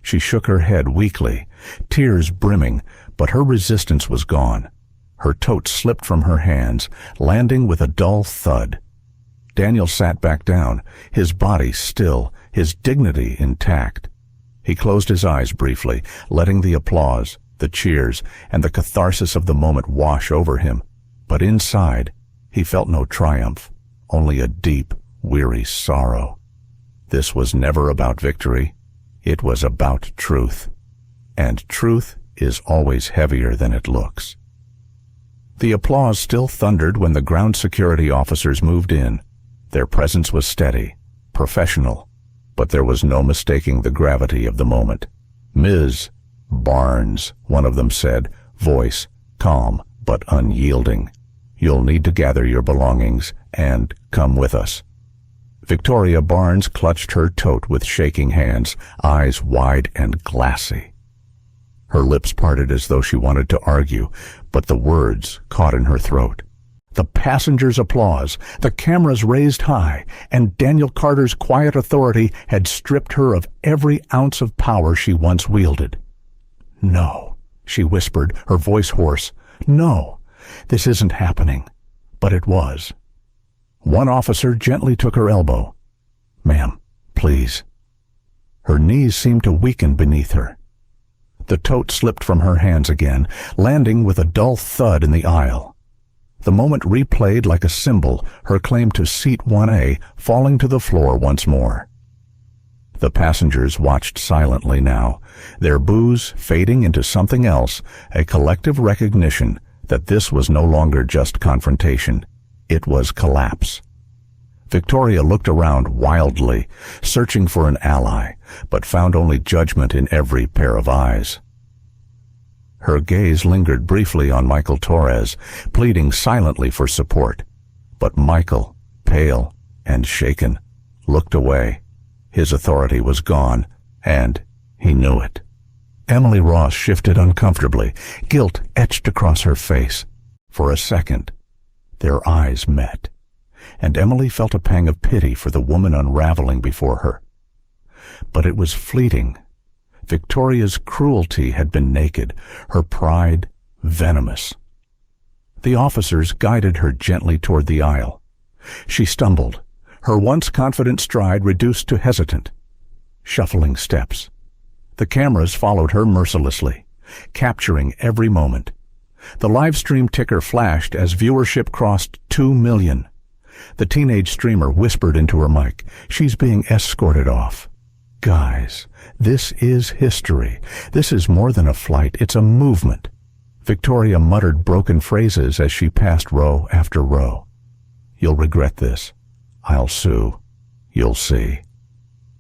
She shook her head weakly, tears brimming, but her resistance was gone. Her tote slipped from her hands, landing with a dull thud. Daniel sat back down, his body still, his dignity intact. He closed his eyes briefly, letting the applause, the cheers, and the catharsis of the moment wash over him. But inside, he felt no triumph, only a deep, weary sorrow. This was never about victory. It was about truth. And truth is always heavier than it looks. The applause still thundered when the ground security officers moved in. Their presence was steady, professional, but there was no mistaking the gravity of the moment. "Ms. Barnes," one of them said, voice calm but unyielding. "You'll need to gather your belongings and come with us." Victoria Barnes clutched her tote with shaking hands, eyes wide and glassy. Her lips parted as though she wanted to argue, but the words caught in her throat. The passengers' applause, the cameras raised high, and Daniel Carter's quiet authority had stripped her of every ounce of power she once wielded. "No," she whispered, her voice hoarse. "No, this isn't happening." But it was. One officer gently took her elbow. "Ma'am, please." Her knees seemed to weaken beneath her. The tote slipped from her hands again, landing with a dull thud in the aisle. The moment replayed like a symbol, her claim to seat 1A falling to the floor once more. The passengers watched silently now, their boos fading into something else, a collective recognition that this was no longer just confrontation. It was collapse. Victoria looked around wildly, searching for an ally, but found only judgment in every pair of eyes. Her gaze lingered briefly on Michael Torres, pleading silently for support. But Michael, pale and shaken, looked away. His authority was gone, and he knew it. Emily Ross shifted uncomfortably, guilt etched across her face. For a second, their eyes met, and Emily felt a pang of pity for the woman unraveling before her. But it was fleeting. Victoria's cruelty had been naked, her pride venomous. The officers guided her gently toward the aisle. She stumbled, her once confident stride reduced to hesitant, shuffling steps. The cameras followed her mercilessly, capturing every moment. The live stream ticker flashed as viewership crossed 2 million. The teenage streamer whispered into her mic, "She's being escorted off." Guys, this is history. This is more than a flight, it's a movement. Victoria muttered broken phrases as she passed row after row. "You'll regret this. I'll sue. You'll see."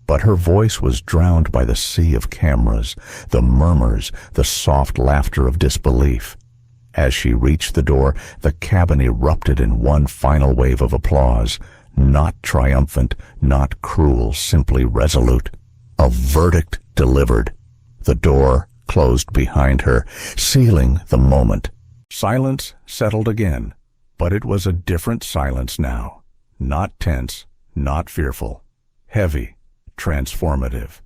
But her voice was drowned by the sea of cameras, the murmurs, the soft laughter of disbelief. As she reached the door, the cabin erupted in one final wave of applause, not triumphant, not cruel, simply resolute. A verdict delivered. The door closed behind her, sealing the moment. Silence settled again, but it was a different silence now. Not tense, not fearful. Heavy, transformative.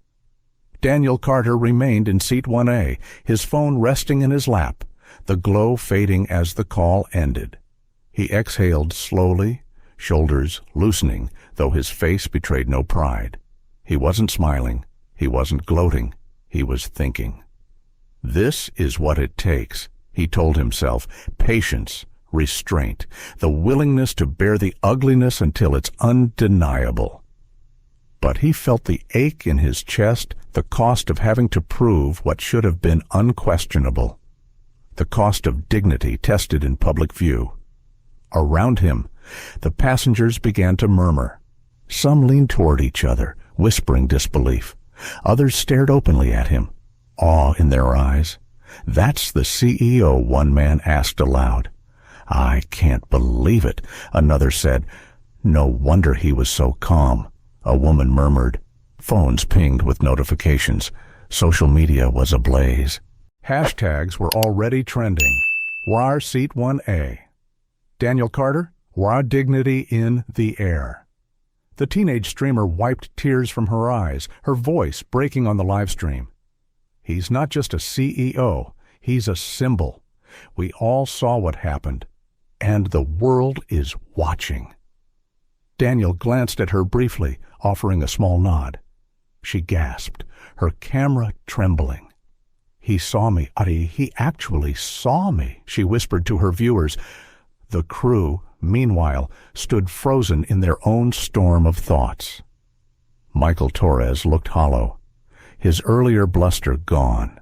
Daniel Carter remained in seat 1A, his phone resting in his lap, the glow fading as the call ended. He exhaled slowly, shoulders loosening, though his face betrayed no pride. He wasn't smiling, he wasn't gloating, he was thinking. This is what it takes, he told himself, patience, restraint, the willingness to bear the ugliness until it's undeniable. But he felt the ache in his chest, the cost of having to prove what should have been unquestionable. The cost of dignity tested in public view. Around him, the passengers began to murmur. Some leaned toward each other, whispering disbelief. Others stared openly at him, awe in their eyes. "That's the CEO," one man asked aloud. "I can't believe it," another said. "No wonder he was so calm," a woman murmured. Phones pinged with notifications. Social media was ablaze. Hashtags were already trending. "War Seat 1A." Daniel Carter, "War Dignity in the Air." The teenage streamer wiped tears from her eyes, her voice breaking on the live stream. He's not just a CEO, he's a symbol. We all saw what happened, and the world is watching. Daniel glanced at her briefly, offering a small nod. She gasped, her camera trembling. "He saw me, Ari, he actually saw me," she whispered to her viewers. The crew, meanwhile, stood frozen in their own storm of thoughts. Michael Torres looked hollow, his earlier bluster gone.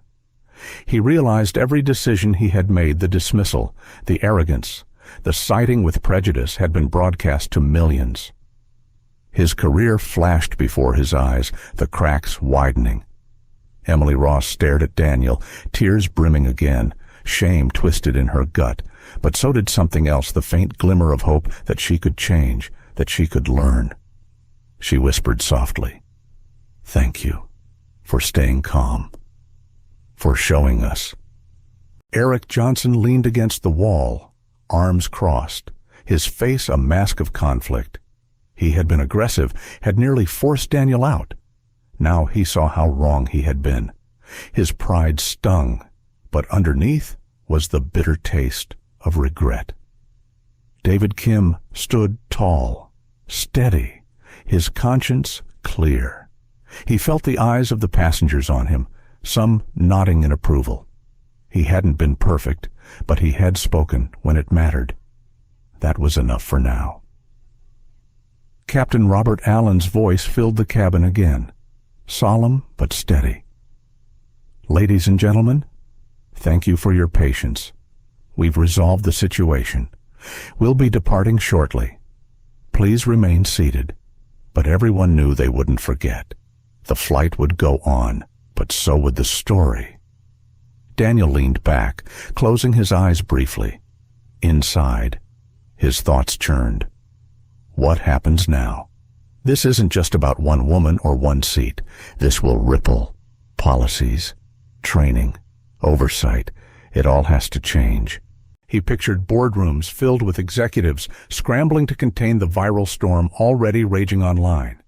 He realized every decision he had made, the dismissal, the arrogance, the siding with prejudice, had been broadcast to millions. His career flashed before his eyes, the cracks widening. Emily Ross stared at Daniel, tears brimming again, shame twisted in her gut, but so did something else, the faint glimmer of hope that she could change, that she could learn. She whispered softly, "Thank you for staying calm, for showing us." Eric Johnson leaned against the wall, arms crossed, his face a mask of conflict. He had been aggressive, had nearly forced Daniel out. Now he saw how wrong he had been. His pride stung, but underneath was the bitter taste of regret. David Kim stood tall, steady, his conscience clear. He felt the eyes of the passengers on him, some nodding in approval. He hadn't been perfect, but he had spoken when it mattered. That was enough for now. Captain Robert Allen's voice filled the cabin again, solemn but steady. "Ladies and gentlemen, thank you for your patience. We've resolved the situation. We'll be departing shortly. Please remain seated." But everyone knew they wouldn't forget. The flight would go on, but so would the story. Daniel leaned back, closing his eyes briefly. Inside, his thoughts churned. What happens now? This isn't just about one woman or one seat. This will ripple. Policies, training, oversight. It all has to change. He pictured boardrooms filled with executives scrambling to contain the viral storm already raging online.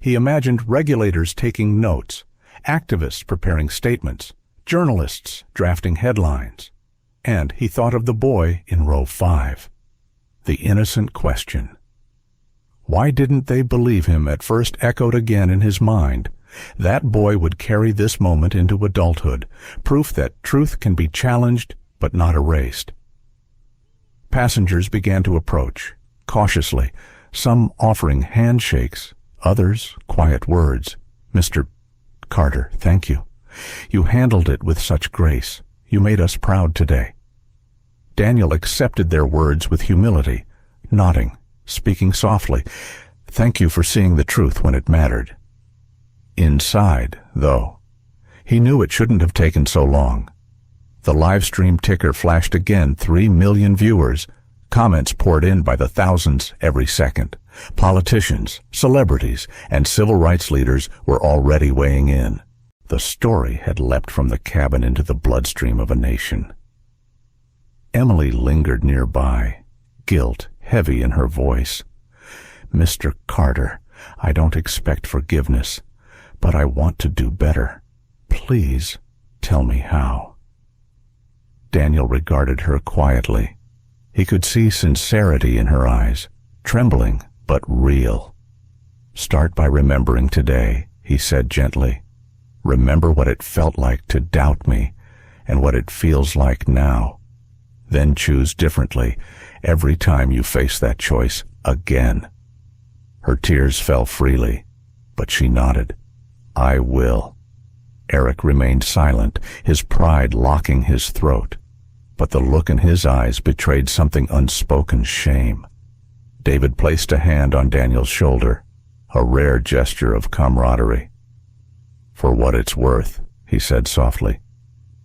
He imagined regulators taking notes, activists preparing statements, journalists drafting headlines. And he thought of the boy in row 5. The innocent question. Why didn't they believe him at first echoed again in his mind. That boy would carry this moment into adulthood, proof that truth can be challenged but not erased. Passengers began to approach, cautiously, some offering handshakes, others quiet words. "Mr. Carter, thank you. You handled it with such grace. You made us proud today." Daniel accepted their words with humility, nodding, speaking softly. "Thank you for seeing the truth when it mattered." Inside, though, he knew it shouldn't have taken so long. The live stream ticker flashed again, 3 million viewers. Comments poured in by the thousands every second. Politicians, celebrities, and civil rights leaders were already weighing in. The story had leapt from the cabin into the bloodstream of a nation. Emily lingered nearby, guilt heavy in her voice. "Mr. Carter, I don't expect forgiveness, but I want to do better. Please tell me how." Daniel regarded her quietly. He could see sincerity in her eyes, trembling but real. "Start by remembering today," he said gently. "Remember what it felt like to doubt me and what it feels like now. Then choose differently every time you face that choice again." Her tears fell freely, but she nodded. "I will." Eric remained silent, his pride locking his throat. But the look in his eyes betrayed something unspoken shame. David placed a hand on Daniel's shoulder, a rare gesture of camaraderie. "For what it's worth," he said softly,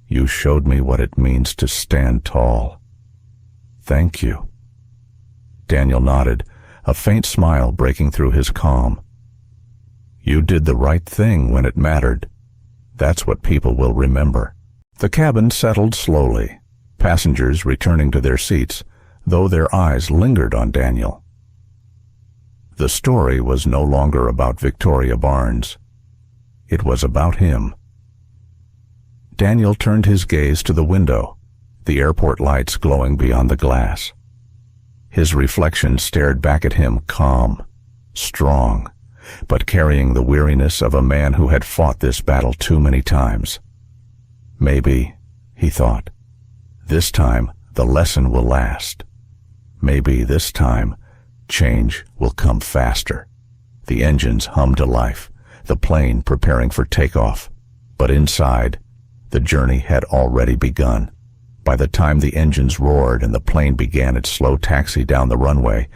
"you showed me what it means to stand tall. Thank you." Daniel nodded, a faint smile breaking through his calm. "You did the right thing when it mattered. That's what people will remember." The cabin settled slowly, passengers returning to their seats, though their eyes lingered on Daniel. The story was no longer about Victoria Barnes. It was about him. Daniel turned his gaze to the window, the airport lights glowing beyond the glass. His reflection stared back at him, calm, strong, but carrying the weariness of a man who had fought this battle too many times. Maybe, he thought, this time the lesson will last. Maybe this time change will come faster. The engines hummed to life, the plane preparing for takeoff. But inside, the journey had already begun. By the time the engines roared and the plane began its slow taxi down the runway,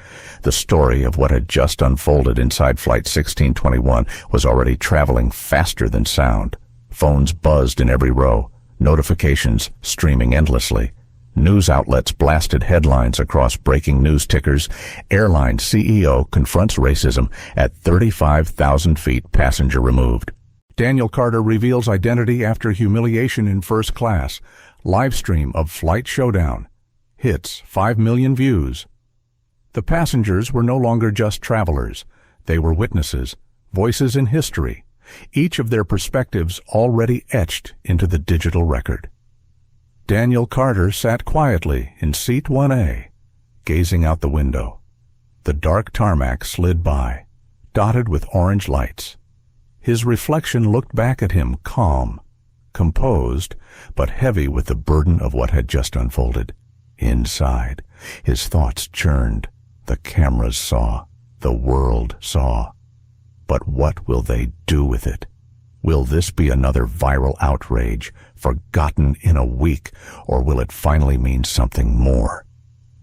the story of what had just unfolded inside Flight 1621 was already traveling faster than sound. Phones buzzed in every row, notifications streaming endlessly. News outlets blasted headlines across breaking news tickers. Airline CEO confronts racism at 35,000 feet, passenger removed. Daniel Carter reveals identity after humiliation in first class. Livestream of flight showdown. Hits 5 million views. The passengers were no longer just travelers. They were witnesses, voices in history, each of their perspectives already etched into the digital record. Daniel Carter sat quietly in seat 1A, gazing out the window. The dark tarmac slid by, dotted with orange lights. His reflection looked back at him, calm, composed, but heavy with the burden of what had just unfolded. Inside, his thoughts churned. The cameras saw. The world saw. But what will they do with it? Will this be another viral outrage, forgotten in a week, or will it finally mean something more?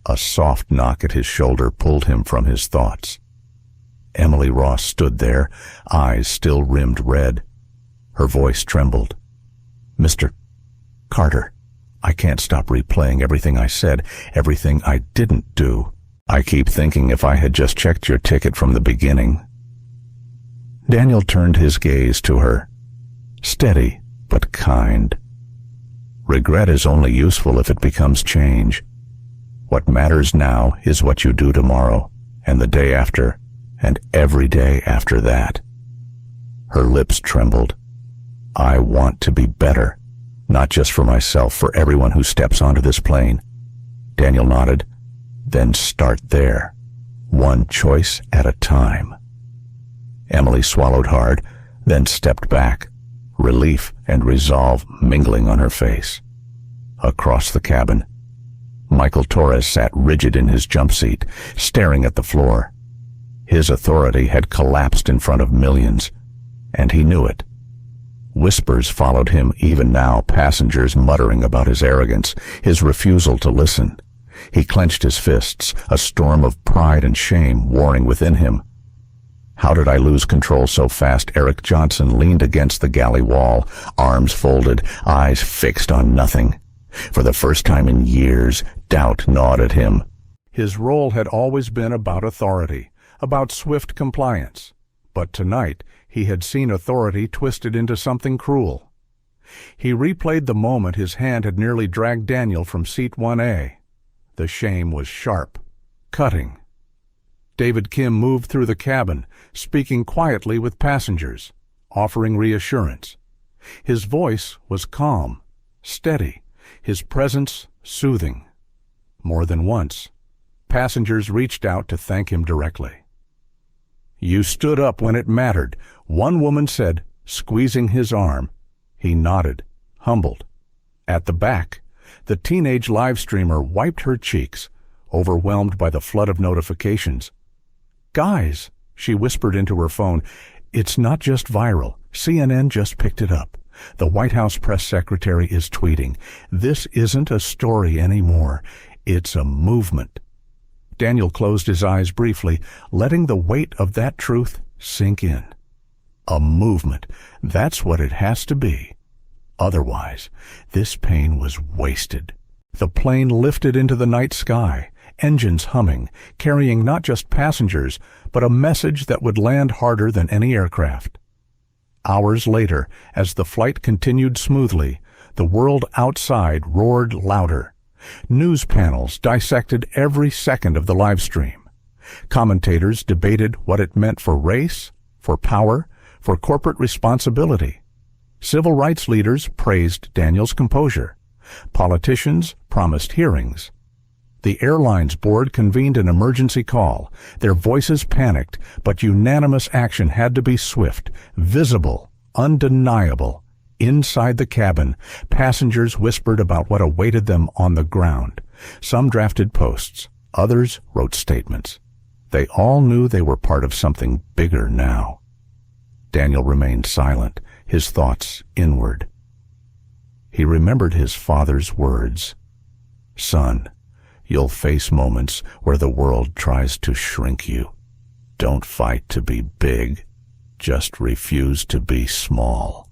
A soft knock at his shoulder pulled him from his thoughts. Emily Ross stood there, eyes still rimmed red. Her voice trembled. "Mr. Carter, I can't stop replaying everything I said, everything I didn't do. I keep thinking if I had just checked your ticket from the beginning." Daniel turned his gaze to her, steady but kind. Regret is only useful if it becomes change. What matters now is what you do tomorrow, and the day after, and every day after that. Her lips trembled. "I want to be better, not just for myself, for everyone who steps onto this plane." Daniel nodded. "Then start there, one choice at a time." Emily swallowed hard, then stepped back, relief and resolve mingling on her face. Across the cabin, Michael Torres sat rigid in his jump seat, staring at the floor. His authority had collapsed in front of millions, and he knew it. Whispers followed him even now, passengers muttering about his arrogance, his refusal to listen. He clenched his fists, a storm of pride and shame warring within him. How did I lose control so fast? Eric Johnson leaned against the galley wall, arms folded, eyes fixed on nothing. For the first time in years, doubt gnawed at him. His role had always been about authority, about swift compliance. But tonight, he had seen authority twisted into something cruel. He replayed the moment his hand had nearly dragged Daniel from seat 1A. The shame was sharp, cutting. David Kim moved through the cabin, speaking quietly with passengers, offering reassurance. His voice was calm, steady, his presence soothing. More than once, passengers reached out to thank him directly. "You stood up when it mattered," one woman said, squeezing his arm. He nodded, humbled. At the back, the teenage live streamer wiped her cheeks, overwhelmed by the flood of notifications. "Guys," she whispered into her phone, "it's not just viral. CNN just picked it up. The White House press secretary is tweeting. This isn't a story anymore. It's a movement." Daniel closed his eyes briefly, letting the weight of that truth sink in. A movement. That's what it has to be. Otherwise, this pain was wasted. The plane lifted into the night sky, engines humming, carrying not just passengers, but a message that would land harder than any aircraft. Hours later, as the flight continued smoothly, the world outside roared louder. News panels dissected every second of the live stream. Commentators debated what it meant for race, for power, for corporate responsibility. Civil rights leaders praised Daniel's composure. Politicians promised hearings. The Airline's board convened an emergency call. Their voices panicked, but unanimous action had to be swift, visible, undeniable. Inside the cabin, passengers whispered about what awaited them on the ground. Some drafted posts, others wrote statements. They all knew they were part of something bigger now. Daniel remained silent, his thoughts inward. He remembered his father's words. "Son, you'll face moments where the world tries to shrink you. Don't fight to be big. Just refuse to be small."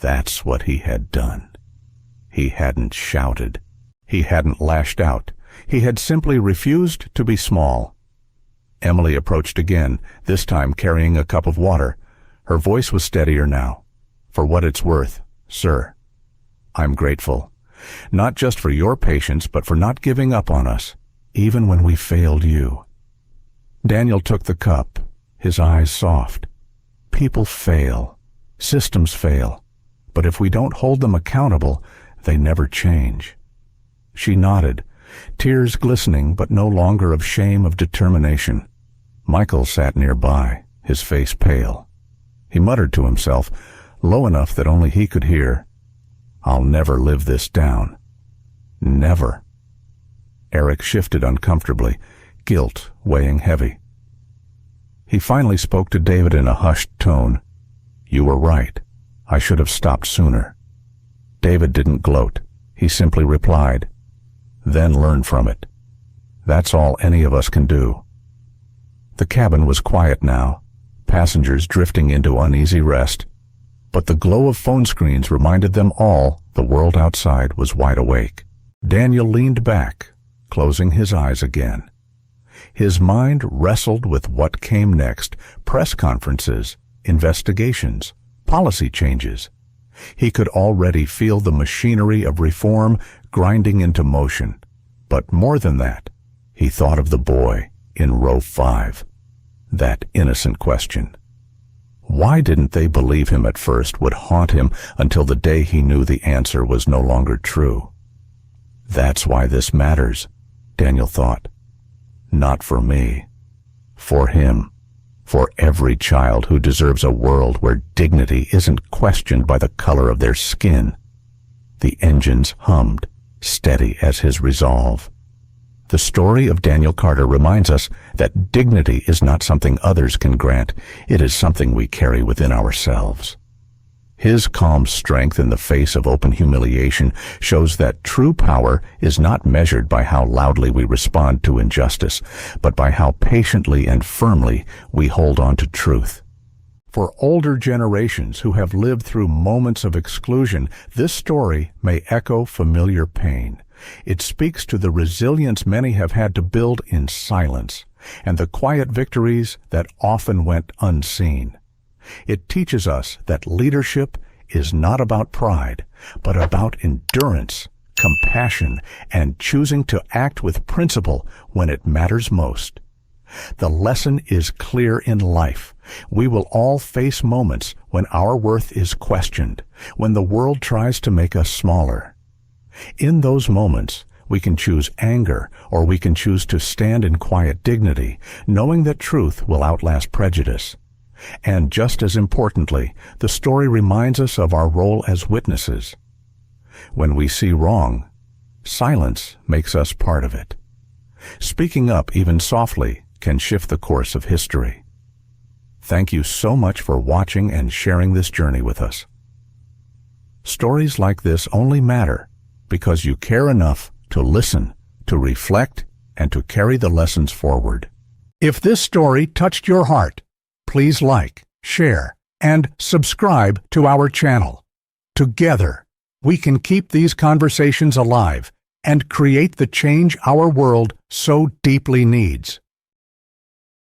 That's what he had done. He hadn't shouted. He hadn't lashed out. He had simply refused to be small. Emily approached again, this time carrying a cup of water. Her voice was steadier now. "For what it's worth, sir, I'm grateful. Not just for your patience, but for not giving up on us, even when we failed you." Daniel took the cup, his eyes soft. People fail. Systems fail. But if we don't hold them accountable, they never change. She nodded, tears glistening, but no longer of shame, of determination. Michael sat nearby, his face pale. He muttered to himself, low enough that only he could hear, "I'll never live this down. Never." Eric shifted uncomfortably, guilt weighing heavy. He finally spoke to David in a hushed tone. "You were right. I should have stopped sooner." David didn't gloat. He simply replied, "Then learn from it. That's all any of us can do." The cabin was quiet now, passengers drifting into uneasy rest. But the glow of phone screens reminded them all the world outside was wide awake. Daniel leaned back, closing his eyes again. His mind wrestled with what came next: press conferences, investigations, policy changes. He could already feel the machinery of reform grinding into motion. But more than that, he thought of the boy in row 5. That innocent question. Why didn't they believe him at first would haunt him until the day he knew the answer was no longer true. That's why this matters, Daniel thought. Not for me. For him. For every child who deserves a world where dignity isn't questioned by the color of their skin. The engines hummed, steady as his resolve. The story of Daniel Carter reminds us that dignity is not something others can grant. It is something we carry within ourselves. His calm strength in the face of open humiliation shows that true power is not measured by how loudly we respond to injustice, but by how patiently and firmly we hold on to truth. For older generations who have lived through moments of exclusion, this story may echo familiar pain. It speaks to the resilience many have had to build in silence, and the quiet victories that often went unseen. It teaches us that leadership is not about pride, but about endurance, compassion, and choosing to act with principle when it matters most. The lesson is clear in life. We will all face moments when our worth is questioned, when the world tries to make us smaller. In those moments, we can choose anger, or we can choose to stand in quiet dignity, knowing that truth will outlast prejudice. And just as importantly, the story reminds us of our role as witnesses. When we see wrong, silence makes us part of it. Speaking up, even softly, can shift the course of history. Thank you so much for watching and sharing this journey with us. Stories like this only matter because you care enough to listen, to reflect, and to carry the lessons forward. If this story touched your heart, please like, share, and subscribe to our channel. Together, we can keep these conversations alive and create the change our world so deeply needs.